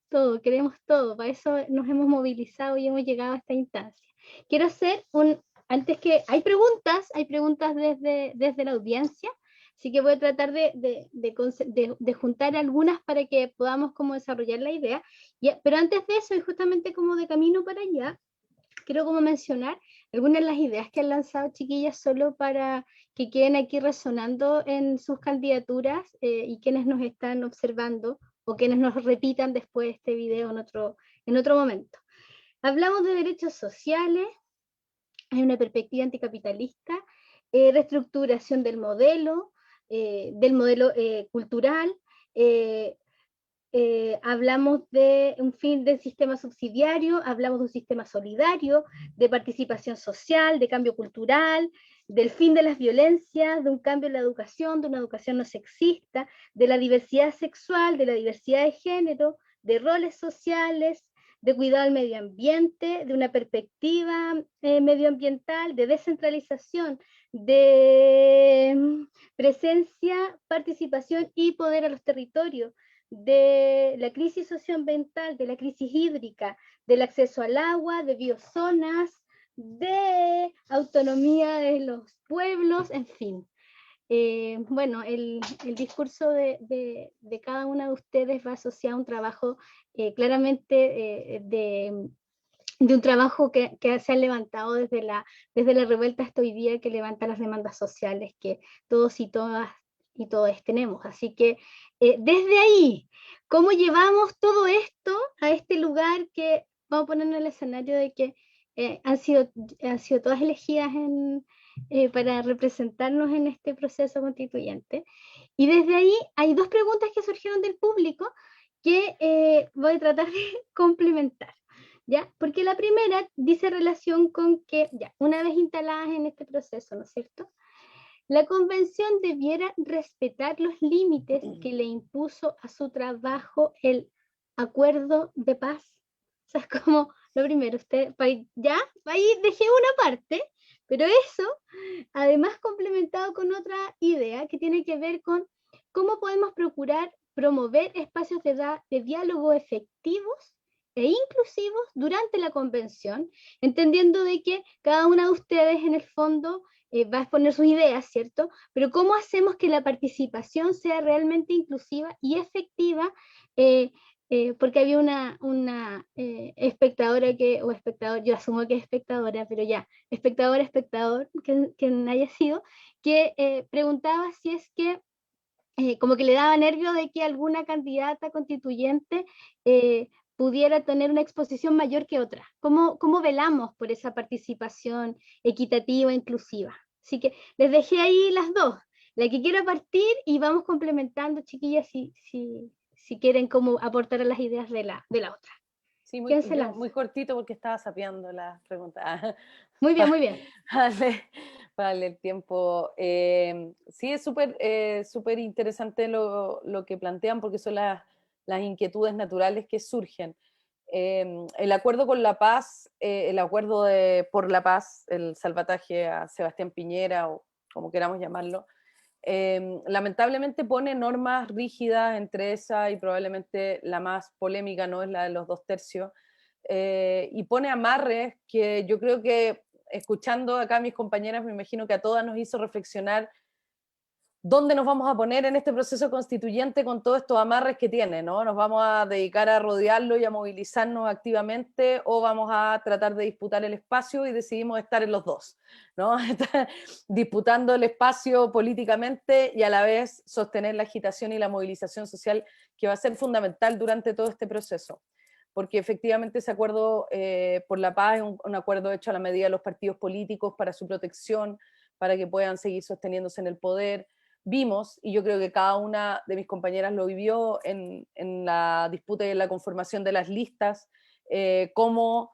Speaker 2: todo, queremos todo. Para eso nos hemos movilizado y hemos llegado a esta instancia. Quiero hacer antes que, hay preguntas desde la audiencia. Así que voy a tratar de juntar algunas para que podamos como desarrollar la idea. Pero antes de eso, y justamente como de camino para allá, quiero como mencionar algunas de las ideas que han lanzado chiquillas solo para que queden aquí resonando en sus candidaturas, y quienes nos están observando o quienes nos repitan después este video en otro momento. Hablamos de derechos sociales, hay una perspectiva anticapitalista, reestructuración del modelo cultural, hablamos de un fin del sistema subsidiario, hablamos de un sistema solidario, de participación social, de cambio cultural, del fin de las violencias, de un cambio en la educación, de una educación no sexista, de la diversidad sexual, de la diversidad de género, de roles sociales, de cuidado al medio ambiente, de una perspectiva medioambiental, de descentralización, de presencia, participación y poder a los territorios, de la crisis socioambiental, de la crisis hídrica, del acceso al agua, de biozonas, de autonomía de los pueblos, en fin. Bueno, el discurso de cada una de ustedes va asociado a un trabajo claramente de un trabajo que se ha levantado desde la revuelta hasta hoy día, que levanta las demandas sociales que todos y todas y todos tenemos. Así que desde ahí, ¿cómo llevamos todo esto a este lugar que vamos a poner en el escenario de que han sido todas elegidas para representarnos en este proceso constituyente? Y desde ahí hay dos preguntas que surgieron del público que voy a tratar de complementar, ¿ya? Porque la primera dice relación con que, ya, una vez instaladas en este proceso, ¿no es cierto?, la convención debiera respetar los límites que le impuso a su trabajo el acuerdo de paz. O sea, es como lo primero, usted, ya, ahí dejé una parte, pero eso, además complementado con otra idea que tiene que ver con cómo podemos promover espacios de diálogo efectivos e inclusivos durante la convención, entendiendo de que cada una de ustedes en el fondo va a exponer sus ideas, ¿cierto? Pero ¿cómo hacemos que la participación sea realmente inclusiva y efectiva porque había una espectadora o espectador, yo asumo que es espectadora, pero ya, espectador, que haya sido, que preguntaba si es que como que le daba nervio de que alguna candidata constituyente pudiera tener una exposición mayor que otra. ¿Cómo velamos por esa participación equitativa, inclusiva? Así que les dejé ahí las dos, la que quiera partir y vamos complementando, chiquillas, si quieren como aportar a las ideas de la otra.
Speaker 5: Sí,
Speaker 2: ¿Quién se lanza?
Speaker 5: muy cortito porque estaba sapeando las preguntas.
Speaker 2: Muy bien, muy bien.
Speaker 5: Vale, el tiempo. Sí, es súper interesante lo que plantean porque son las inquietudes naturales que surgen. El acuerdo con la paz, el acuerdo por la paz, el salvataje a Sebastián Piñera o como queramos llamarlo, lamentablemente pone normas rígidas, entre esas y probablemente la más polémica no es la de los 2/3, y pone amarres que yo creo que escuchando acá a mis compañeras me imagino que a todas nos hizo reflexionar dónde nos vamos a poner en este proceso constituyente con todos estos amarres que tiene, ¿no? ¿Nos vamos a dedicar a rodearlo y a movilizarnos activamente o vamos a tratar de disputar el espacio y decidimos estar en los dos, ¿no? Disputando el espacio políticamente y a la vez sostener la agitación y la movilización social que va a ser fundamental durante todo este proceso? Porque efectivamente ese acuerdo por la paz es un acuerdo hecho a la medida de los partidos políticos para su protección, para que puedan seguir sosteniéndose en el poder. Vimos, y yo creo que cada una de mis compañeras lo vivió en la disputa y en la conformación de las listas, cómo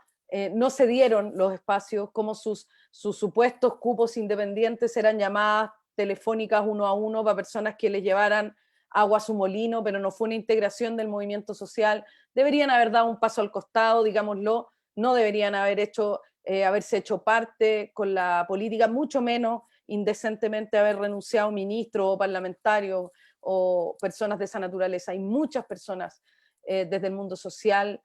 Speaker 5: no se dieron los espacios, cómo sus supuestos cupos independientes eran llamadas telefónicas uno a uno para personas que les llevaran agua a su molino, pero no fue una integración del movimiento social. Deberían haber dado un paso al costado, digámoslo, no deberían haberse hecho parte con la política, mucho menos indecentemente haber renunciado ministros o parlamentarios o personas de esa naturaleza. Hay muchas personas desde el mundo social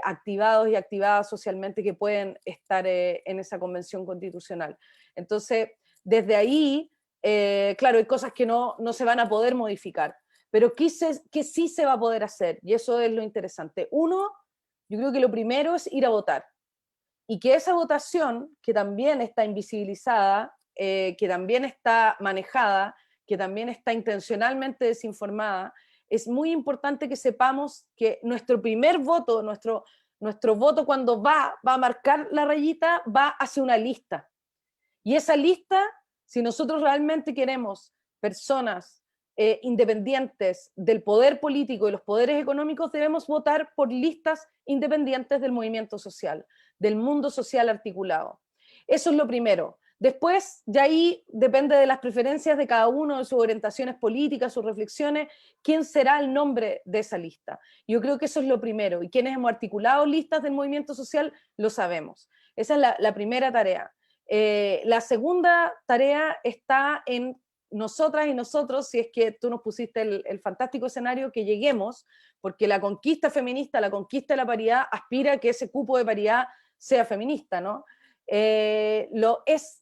Speaker 5: activados y activadas socialmente que pueden estar en esa convención constitucional. Entonces, desde ahí, claro, hay cosas que no se van a poder modificar, pero que sí se va a poder hacer, y eso es lo interesante. Uno, yo creo que lo primero es ir a votar, y que esa votación, que también está invisibilizada, que también está manejada, que también está intencionalmente desinformada, es muy importante que sepamos que nuestro primer voto, nuestro voto cuando va a marcar la rayita, va hacia una lista. Y esa lista, si nosotros realmente queremos personas independientes del poder político y los poderes económicos, debemos votar por listas independientes del movimiento social, del mundo social articulado. Eso es lo primero. Después, de ahí depende de las preferencias de cada uno, de sus orientaciones políticas, sus reflexiones, quién será el nombre de esa lista. Yo creo que eso es lo primero, y quienes hemos articulado listas del movimiento social lo sabemos. Esa es la primera tarea. La segunda tarea está en nosotras y nosotros, si es que tú nos pusiste el fantástico escenario, que lleguemos, porque la conquista feminista, la conquista de la paridad, aspira a que ese cupo de paridad sea feminista, ¿no? Es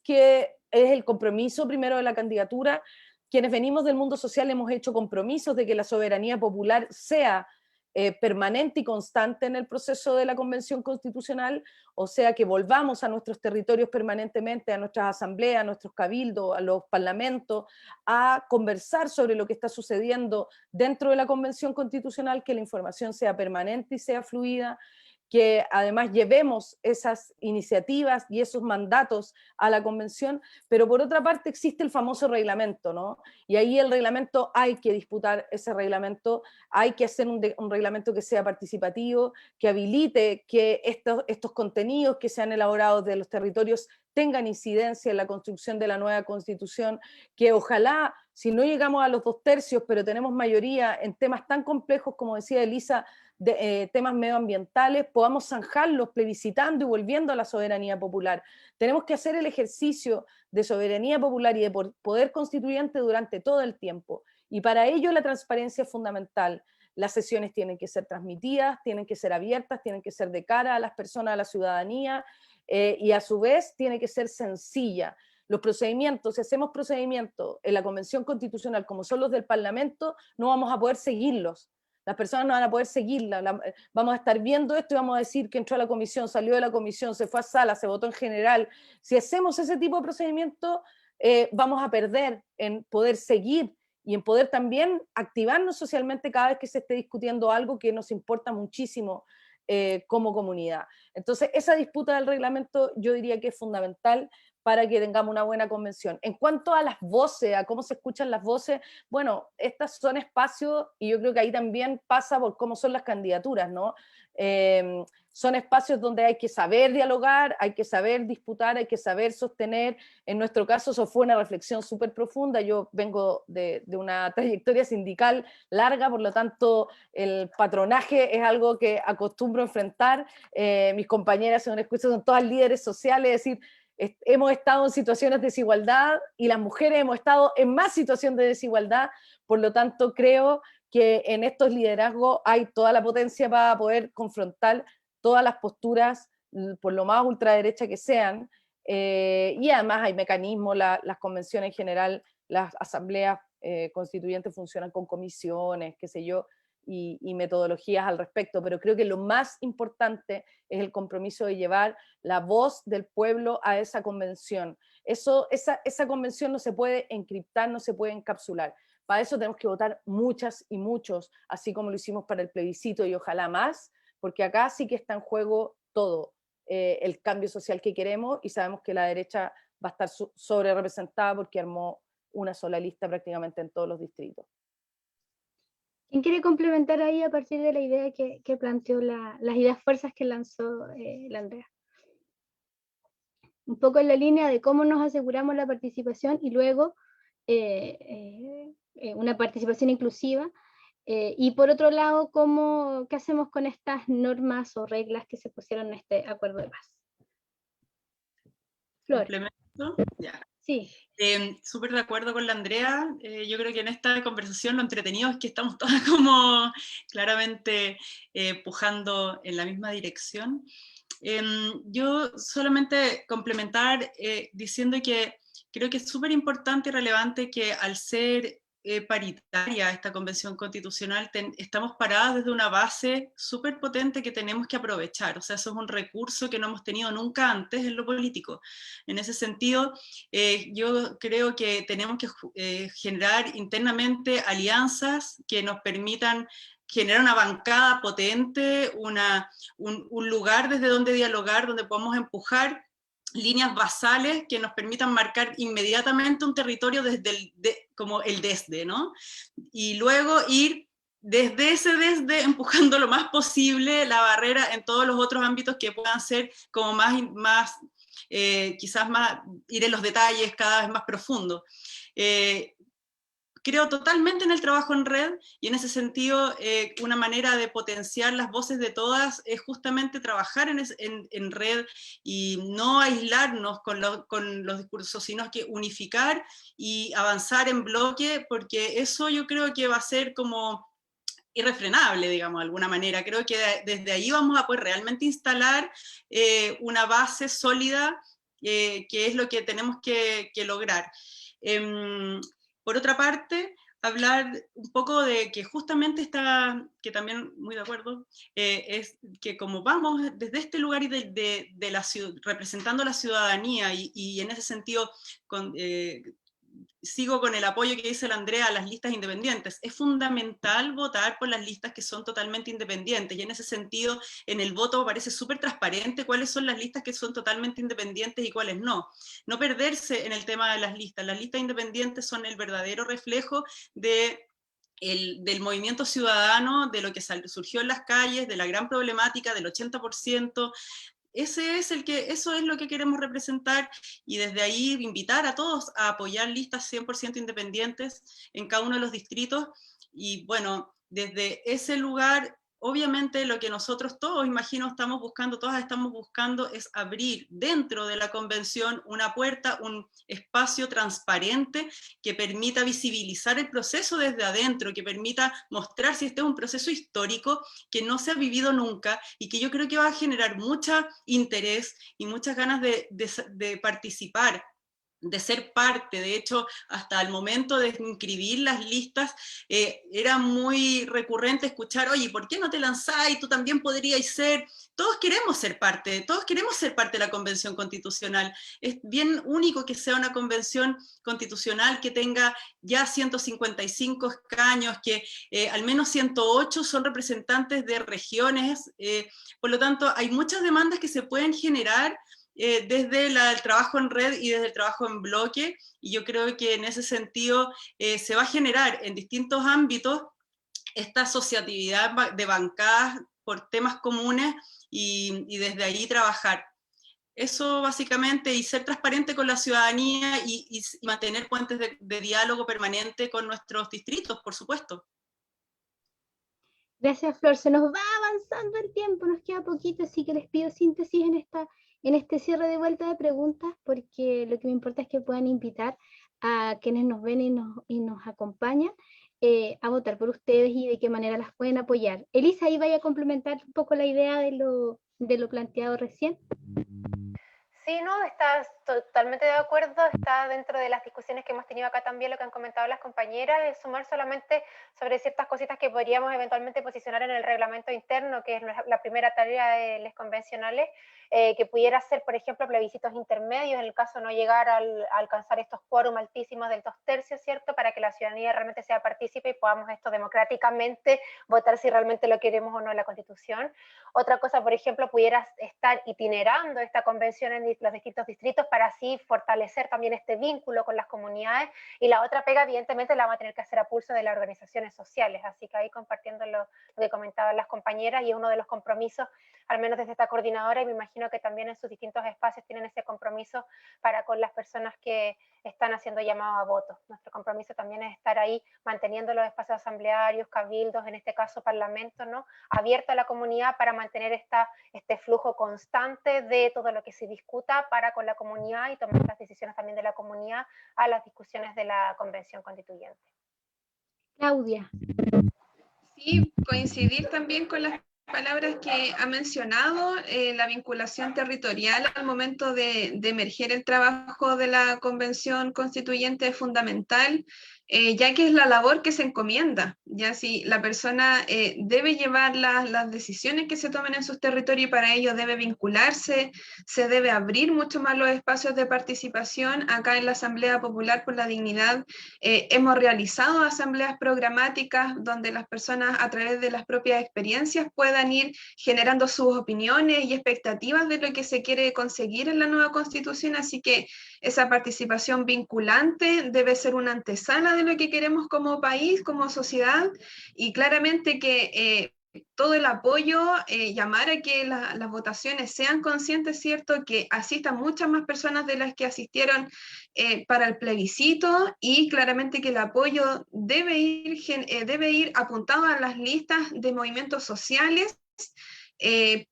Speaker 5: el compromiso primero de la candidatura. Quienes venimos del mundo social hemos hecho compromisos de que la soberanía popular sea permanente y constante en el proceso de la Convención Constitucional, o sea, que volvamos a nuestros territorios permanentemente, a nuestras asambleas, a nuestros cabildos, a los parlamentos, a conversar sobre lo que está sucediendo dentro de la Convención Constitucional, que la información sea permanente y sea fluida, que además llevemos esas iniciativas y esos mandatos a la convención, pero por otra parte existe el famoso reglamento, ¿no? Y ahí el reglamento hay que disputar ese reglamento, hay que hacer un reglamento que sea participativo, que habilite que estos contenidos que se han elaborado de los territorios tengan incidencia en la construcción de la nueva constitución, que ojalá, si no llegamos a los 2/3, pero tenemos mayoría en temas tan complejos como decía Elisa, temas medioambientales, podamos zanjarlos plebiscitando y volviendo a la soberanía popular. Tenemos que hacer el ejercicio de soberanía popular y de poder constituyente durante todo el tiempo. Y para ello la transparencia es fundamental. Las sesiones tienen que ser transmitidas, tienen que ser abiertas, tienen que ser de cara a las personas, a la ciudadanía, y a su vez tiene que ser sencilla. Los procedimientos, si hacemos procedimientos en la Convención Constitucional como son los del Parlamento, no vamos a poder seguirlos. Las personas no van a poder seguirla, vamos a estar viendo esto y vamos a decir que entró a la comisión, salió de la comisión, se fue a sala, se votó en general. Si hacemos ese tipo de procedimiento, vamos a perder en poder seguir y en poder también activarnos socialmente cada vez que se esté discutiendo algo que nos importa muchísimo como comunidad. Entonces, esa disputa del reglamento yo diría que es fundamental para que tengamos una buena convención. En cuanto a las voces, a cómo se escuchan las voces, bueno, estas son espacios, y yo creo que ahí también pasa por cómo son las candidaturas, ¿no? Son espacios donde hay que saber dialogar, hay que saber disputar, hay que saber sostener. En nuestro caso eso fue una reflexión súper profunda. Yo vengo de una trayectoria sindical larga, por lo tanto el patronaje es algo que acostumbro enfrentar. Mis compañeras en un escucho son todas líderes sociales, es decir, hemos estado en situaciones de desigualdad y las mujeres hemos estado en más situación de desigualdad, por lo tanto creo que en estos liderazgos hay toda la potencia para poder confrontar todas las posturas, por lo más ultraderecha que sean, y además hay mecanismos, las convenciones en general, las asambleas constituyentes funcionan con comisiones, qué sé yo, y metodologías al respecto, pero creo que lo más importante es el compromiso de llevar la voz del pueblo a esa convención. Esa convención no se puede encriptar, no se puede encapsular. Para eso tenemos que votar muchas y muchos, así como lo hicimos para el plebiscito y ojalá más, porque acá sí que está en juego todo, el cambio social que queremos, y sabemos que la derecha va a estar sobre representada porque armó una sola lista prácticamente en todos los distritos.
Speaker 2: ¿Quién quiere complementar ahí a partir de la idea que planteó las ideas fuerzas que lanzó la Andrea? Un poco en la línea de cómo nos aseguramos la participación y luego una participación inclusiva, y por otro lado, ¿qué hacemos con estas normas o reglas que se pusieron en este acuerdo de paz? Flor.
Speaker 3: ¿Complemento? Ya.
Speaker 2: Sí.
Speaker 3: Súper de acuerdo con la Andrea. Yo creo que en esta conversación lo entretenido es que estamos todas como claramente pujando en la misma dirección. Yo solamente complementar diciendo que creo que es súper importante y relevante que al ser paritaria esta convención constitucional, estamos paradas desde una base súper potente que tenemos que aprovechar. O sea, eso es un recurso que no hemos tenido nunca antes en lo político. En ese sentido, yo creo que tenemos que generar internamente alianzas que nos permitan generar una bancada potente, un lugar desde donde dialogar, donde podamos empujar líneas basales que nos permitan marcar inmediatamente un territorio como el desde, ¿no? Y luego ir desde ese desde empujando lo más posible la barrera en todos los otros ámbitos que puedan ser como quizás más, ir en los detalles cada vez más profundo. Creo totalmente en el trabajo en red, y en ese sentido una manera de potenciar las voces de todas es justamente trabajar en red y no aislarnos con los discursos, sino que unificar y avanzar en bloque, porque eso yo creo que va a ser como irrefrenable, digamos, de alguna manera. Creo que desde ahí vamos a poder realmente instalar una base sólida, que es lo que tenemos que lograr. Por otra parte, hablar un poco de que justamente que también muy de acuerdo, es que como vamos desde este lugar y representando la ciudadanía, y en ese sentido sigo con el apoyo que dice la Andrea a las listas independientes. Es fundamental votar por las listas que son totalmente independientes, y en ese sentido, en el voto parece súper transparente cuáles son las listas que son totalmente independientes y cuáles no. No perderse en el tema de las listas. Las listas independientes son el verdadero reflejo del movimiento ciudadano, de lo que surgió en las calles, de la gran problemática del 80%, eso es lo que queremos representar, y desde ahí invitar a todos a apoyar listas 100% independientes en cada uno de los distritos. Y bueno, desde ese lugar, obviamente lo que nosotros todos, imagino, todas estamos buscando es abrir dentro de la convención una puerta, un espacio transparente que permita visibilizar el proceso desde adentro, que permita mostrar si este es un proceso histórico que no se ha vivido nunca, y que yo creo que va a generar mucho interés y muchas ganas de participar de ser parte. De hecho, hasta el momento de inscribir las listas, era muy recurrente escuchar, oye, ¿por qué no te lanzáis? Tú también podrías ser. Todos queremos ser parte de la Convención Constitucional. Es bien único que sea una convención constitucional que tenga ya 155 escaños, que al menos 108 son representantes de regiones. Por lo tanto, hay muchas demandas que se pueden generar desde el trabajo en red y desde el trabajo en bloque, y yo creo que en ese sentido se va a generar en distintos ámbitos esta asociatividad de bancadas por temas comunes y desde ahí trabajar. Eso básicamente, y ser transparente con la ciudadanía y mantener puentes de diálogo permanente con nuestros distritos, por supuesto.
Speaker 2: Gracias, Flor. Se nos va avanzando el tiempo, nos queda poquito, así que les pido síntesis en este cierre de vuelta de preguntas, porque lo que me importa es que puedan invitar a quienes nos ven y nos acompañan a votar por ustedes y de qué manera las pueden apoyar. Elisa, ahí vaya a complementar un poco la idea de lo planteado recién.
Speaker 6: Sí, no, estás totalmente de acuerdo, está dentro de las discusiones que hemos tenido acá también, lo que han comentado las compañeras, es sumar solamente sobre ciertas cositas que podríamos eventualmente posicionar en el reglamento interno, que es la primera tarea de los convencionales, que pudiera ser, por ejemplo, plebiscitos intermedios, en el caso de no llegar a alcanzar estos quórum altísimos del 2/3, ¿cierto?, para que la ciudadanía realmente sea partícipe y podamos esto democráticamente votar si realmente lo queremos o no en la Constitución. Otra cosa, por ejemplo, pudiera estar itinerando esta convención en los distintos distritos para así fortalecer también este vínculo con las comunidades, y la otra pega evidentemente la vamos a tener que hacer a pulso de las organizaciones sociales, así que ahí compartiendo lo que comentaban las compañeras, y es uno de los compromisos, al menos desde esta coordinadora, y me imagino que también en sus distintos espacios tienen ese compromiso para con las personas que están haciendo llamado a votos. Nuestro compromiso también es estar ahí manteniendo los espacios asamblearios, cabildos, en este caso parlamentos, ¿no?, abierto a la comunidad para mantener este flujo constante de todo lo que se discuta para con la comunidad y tomar las decisiones también de la comunidad a las discusiones de la Convención Constituyente.
Speaker 2: Claudia.
Speaker 4: Sí, coincidir también con las palabras que ha mencionado, la vinculación territorial al momento de emerger el trabajo de la Convención Constituyente es fundamental, ya que es la labor que se encomienda, ya si la persona debe llevar las decisiones que se tomen en sus territorios, y para ello debe vincularse, se debe abrir mucho más los espacios de participación. Acá en la Asamblea Popular por la Dignidad hemos realizado asambleas programáticas donde las personas a través de las propias experiencias puedan ir generando sus opiniones y expectativas de lo que se quiere conseguir en la nueva Constitución, así que esa participación vinculante debe ser una antesala de lo que queremos como país, como sociedad, y claramente que todo el apoyo, llamar a que las votaciones sean conscientes, ¿cierto?, que asistan muchas más personas de las que asistieron para el plebiscito, y claramente que el apoyo debe ir apuntado a las listas de movimientos sociales,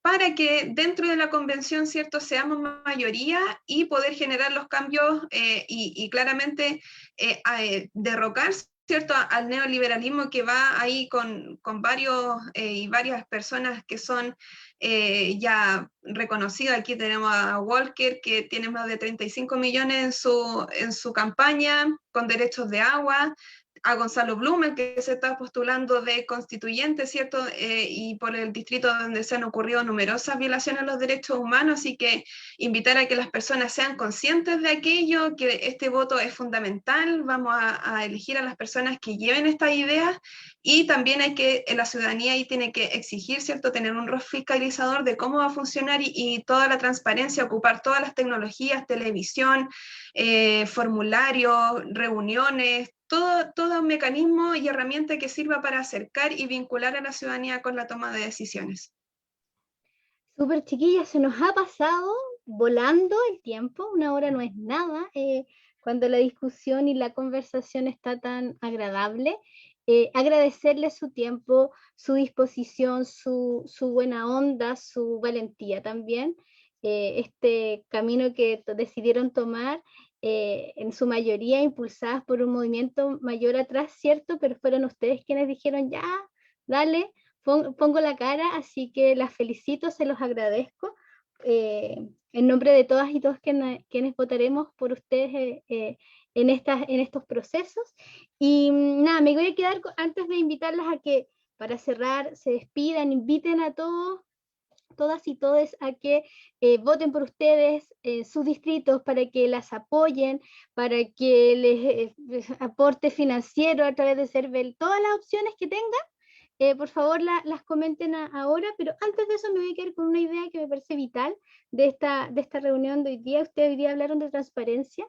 Speaker 4: para que dentro de la convención, ¿cierto?, seamos mayoría y poder generar los cambios y claramente derrocar, ¿cierto?, al neoliberalismo que va ahí con varios y varias personas que son ya reconocidas. Aquí tenemos a Walker, que tiene más de 35 millones en su campaña, con derechos de agua, a Gonzalo Blumen, que se está postulando de constituyente, ¿cierto?, y por el distrito donde se han ocurrido numerosas violaciones a los derechos humanos, así que invitar a que las personas sean conscientes de aquello, que este voto es fundamental, vamos a elegir a las personas que lleven estas ideas, y también la ciudadanía ahí tiene que exigir, ¿cierto?, tener un rol fiscalizador de cómo va a funcionar y toda la transparencia, ocupar todas las tecnologías, televisión, formularios, reuniones, todo un mecanismo y herramienta que sirva para acercar y vincular a la ciudadanía con la toma de decisiones.
Speaker 2: Súper, chiquillas, se nos ha pasado volando el tiempo, 1 hora no es nada, cuando la discusión y la conversación está tan agradable. Agradecerle su tiempo, su disposición, su buena onda, su valentía también. Este camino que decidieron tomar, en su mayoría impulsadas por un movimiento mayor atrás, ¿cierto? Pero fueron ustedes quienes dijeron, ya, dale, pongo la cara, así que las felicito, se los agradezco en nombre de todas y todos quienes votaremos por ustedes en estos procesos. Y nada, me voy a quedar antes de invitarlas a que, para cerrar, se despidan, inviten a todos, todas y todos a que voten por ustedes en sus distritos, para que las apoyen, para que les aporte financiero a través de CERVEL, todas las opciones que tengan. Por favor, las comenten ahora, pero antes de eso me voy a quedar con una idea que me parece vital de esta reunión de hoy día. Ustedes hoy día hablaron de transparencia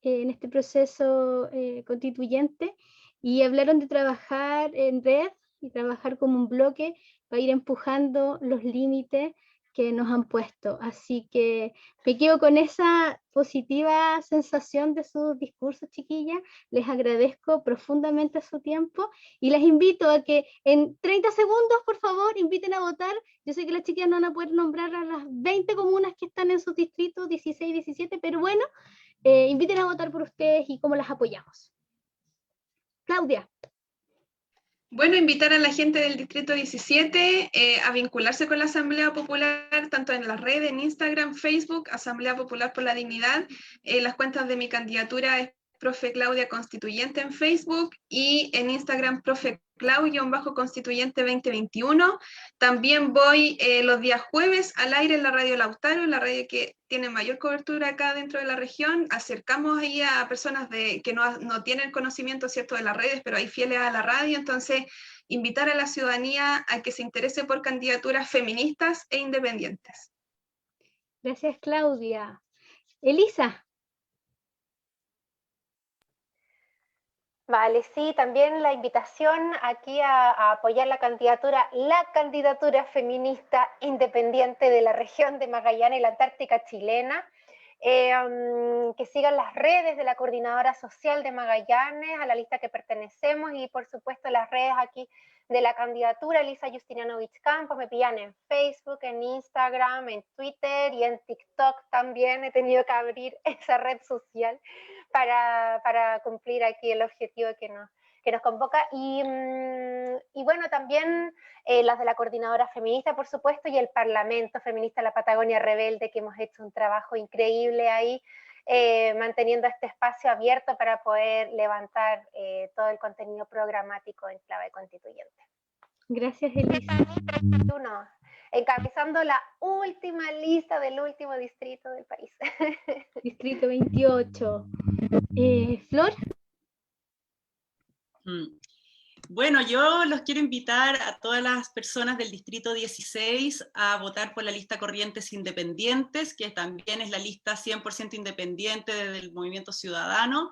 Speaker 2: en este proceso constituyente, y hablaron de trabajar en red y trabajar como un bloque para ir empujando los límites que nos han puesto. Así que me quedo con esa positiva sensación de sus discursos, chiquillas. Les agradezco profundamente su tiempo y les invito a que en 30 segundos, por favor, inviten a votar. Yo sé que las chiquillas no van a poder nombrar a las 20 comunas que están en sus distritos, 16, 17, pero bueno, inviten a votar por ustedes y cómo las apoyamos. Claudia.
Speaker 4: Bueno, invitar a la gente del Distrito 17 a vincularse con la Asamblea Popular, tanto en las redes, en Instagram, Facebook, Asamblea Popular por la Dignidad. Las cuentas de mi candidatura es Profe Claudia Constituyente en Facebook y en Instagram Profe Clau-Constituyente 2021. También voy los días jueves al aire en la Radio Lautaro, la radio que tiene mayor cobertura acá dentro de la región. Acercamos ahí a personas que no tienen conocimiento, ¿cierto?, de las redes, pero hay fieles a la radio. Entonces, invitar a la ciudadanía a que se interese por candidaturas feministas e independientes.
Speaker 2: Gracias, Claudia. Elisa.
Speaker 6: Vale, sí, también la invitación aquí a apoyar la candidatura feminista independiente de la región de Magallanes y la Antártica chilena. Que sigan las redes de la Coordinadora Social de Magallanes, a la lista que pertenecemos, y por supuesto las redes aquí de la candidatura, Elisa Justinianovich Campos. Me pillan en Facebook, en Instagram, en Twitter y en TikTok también. He tenido que abrir esa red social para cumplir aquí el objetivo que nos convoca. Y bueno, también las de la Coordinadora Feminista, por supuesto, y el Parlamento Feminista La Patagonia Rebelde, que hemos hecho un trabajo increíble ahí, manteniendo este espacio abierto para poder levantar todo el contenido programático en clave constituyente.
Speaker 2: Gracias, Elisa.
Speaker 6: Encabezando la última lista del último distrito del país.
Speaker 2: Distrito 28. Flor.
Speaker 3: Bueno, yo los quiero invitar a todas las personas del Distrito 16 a votar por la lista Corrientes Independientes, que también es la lista 100% independiente del Movimiento Ciudadano.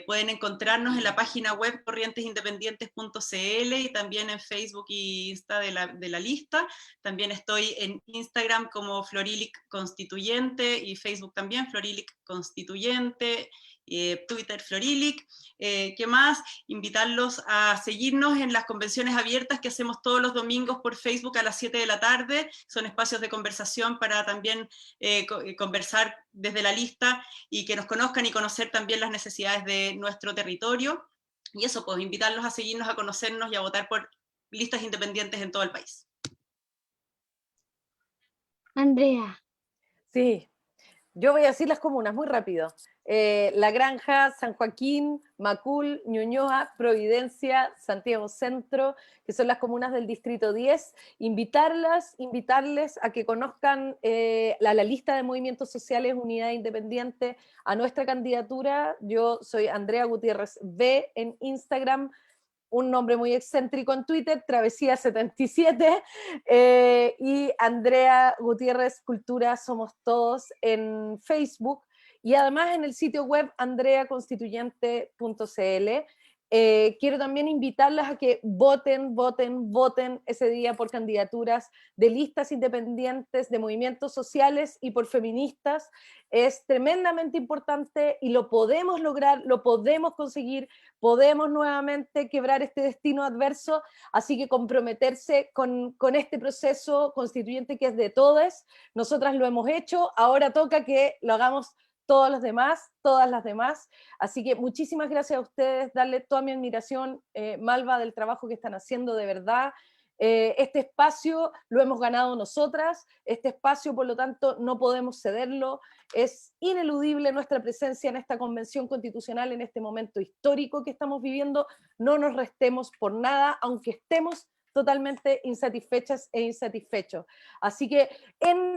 Speaker 3: Pueden encontrarnos en la página web corrientesindependientes.cl y también en Facebook y Insta de la lista. También estoy en Instagram como Florilic Constituyente y Facebook también, Florilic Constituyente. Twitter Florilic. ¿Qué más? Invitarlos a seguirnos en las convenciones abiertas que hacemos todos los domingos por Facebook a las 7 de la tarde. Son espacios de conversación para también conversar desde la lista y que nos conozcan y conocer también las necesidades de nuestro territorio. Y eso, pues invitarlos a seguirnos, a conocernos y a votar por listas independientes en todo el país.
Speaker 2: Andrea.
Speaker 5: Sí, yo voy a decir las comunas muy rápido. La Granja, San Joaquín, Macul, Ñuñoa, Providencia, Santiago Centro, que son las comunas del Distrito 10. Invitarles a que conozcan la lista de movimientos sociales Unidad Independiente, a nuestra candidatura. Yo soy Andrea Gutiérrez B en Instagram, un nombre muy excéntrico en Twitter, Travesía77, y Andrea Gutiérrez Cultura Somos Todos en Facebook, y además en el sitio web andreaconstituyente.cl. Quiero también invitarlas a que voten ese día por candidaturas de listas independientes, de movimientos sociales y por feministas. Es tremendamente importante y lo podemos lograr, lo podemos conseguir, podemos nuevamente quebrar este destino adverso, así que comprometerse con este proceso constituyente que es de todas. Nosotras lo hemos hecho, ahora toca que lo hagamos todos los demás, todas las demás. Así que muchísimas gracias a ustedes, darle toda mi admiración, Malva, del trabajo que están haciendo de verdad. Este espacio lo hemos ganado nosotras, este espacio por lo tanto no podemos cederlo, es ineludible nuestra presencia en esta convención constitucional en este momento histórico que estamos viviendo, no nos restemos por nada, aunque estemos totalmente insatisfechas e insatisfechos. Así que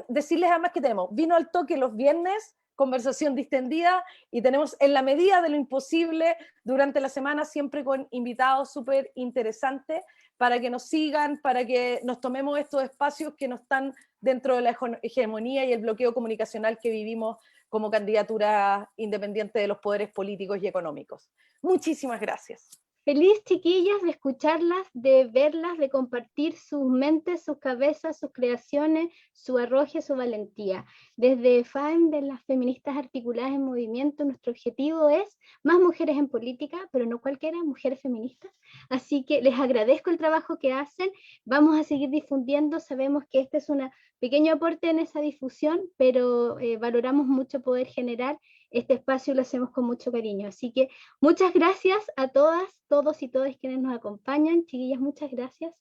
Speaker 5: decirles además que tenemos Vino al Toque los viernes, conversación distendida, y tenemos en la medida de lo imposible durante la semana siempre con invitados súper interesantes para que nos sigan, para que nos tomemos estos espacios que no están dentro de la hegemonía y el bloqueo comunicacional que vivimos como candidatura independiente de los poderes políticos y económicos. Muchísimas gracias.
Speaker 2: Feliz, chiquillas, de escucharlas, de verlas, de compartir sus mentes, sus cabezas, sus creaciones, su arroje, su valentía. Desde FAEM, de las Feministas Articuladas en Movimiento, nuestro objetivo es más mujeres en política, pero no cualquiera, mujeres feministas. Así que les agradezco el trabajo que hacen, vamos a seguir difundiendo, sabemos que este es un pequeño aporte en esa difusión, pero valoramos mucho poder generar este espacio, lo hacemos con mucho cariño. Así que muchas gracias a todas, todos y todas quienes nos acompañan. Chiquillas, muchas gracias.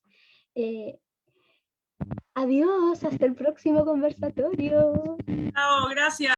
Speaker 2: Adiós, hasta el próximo conversatorio.
Speaker 3: Chao, gracias.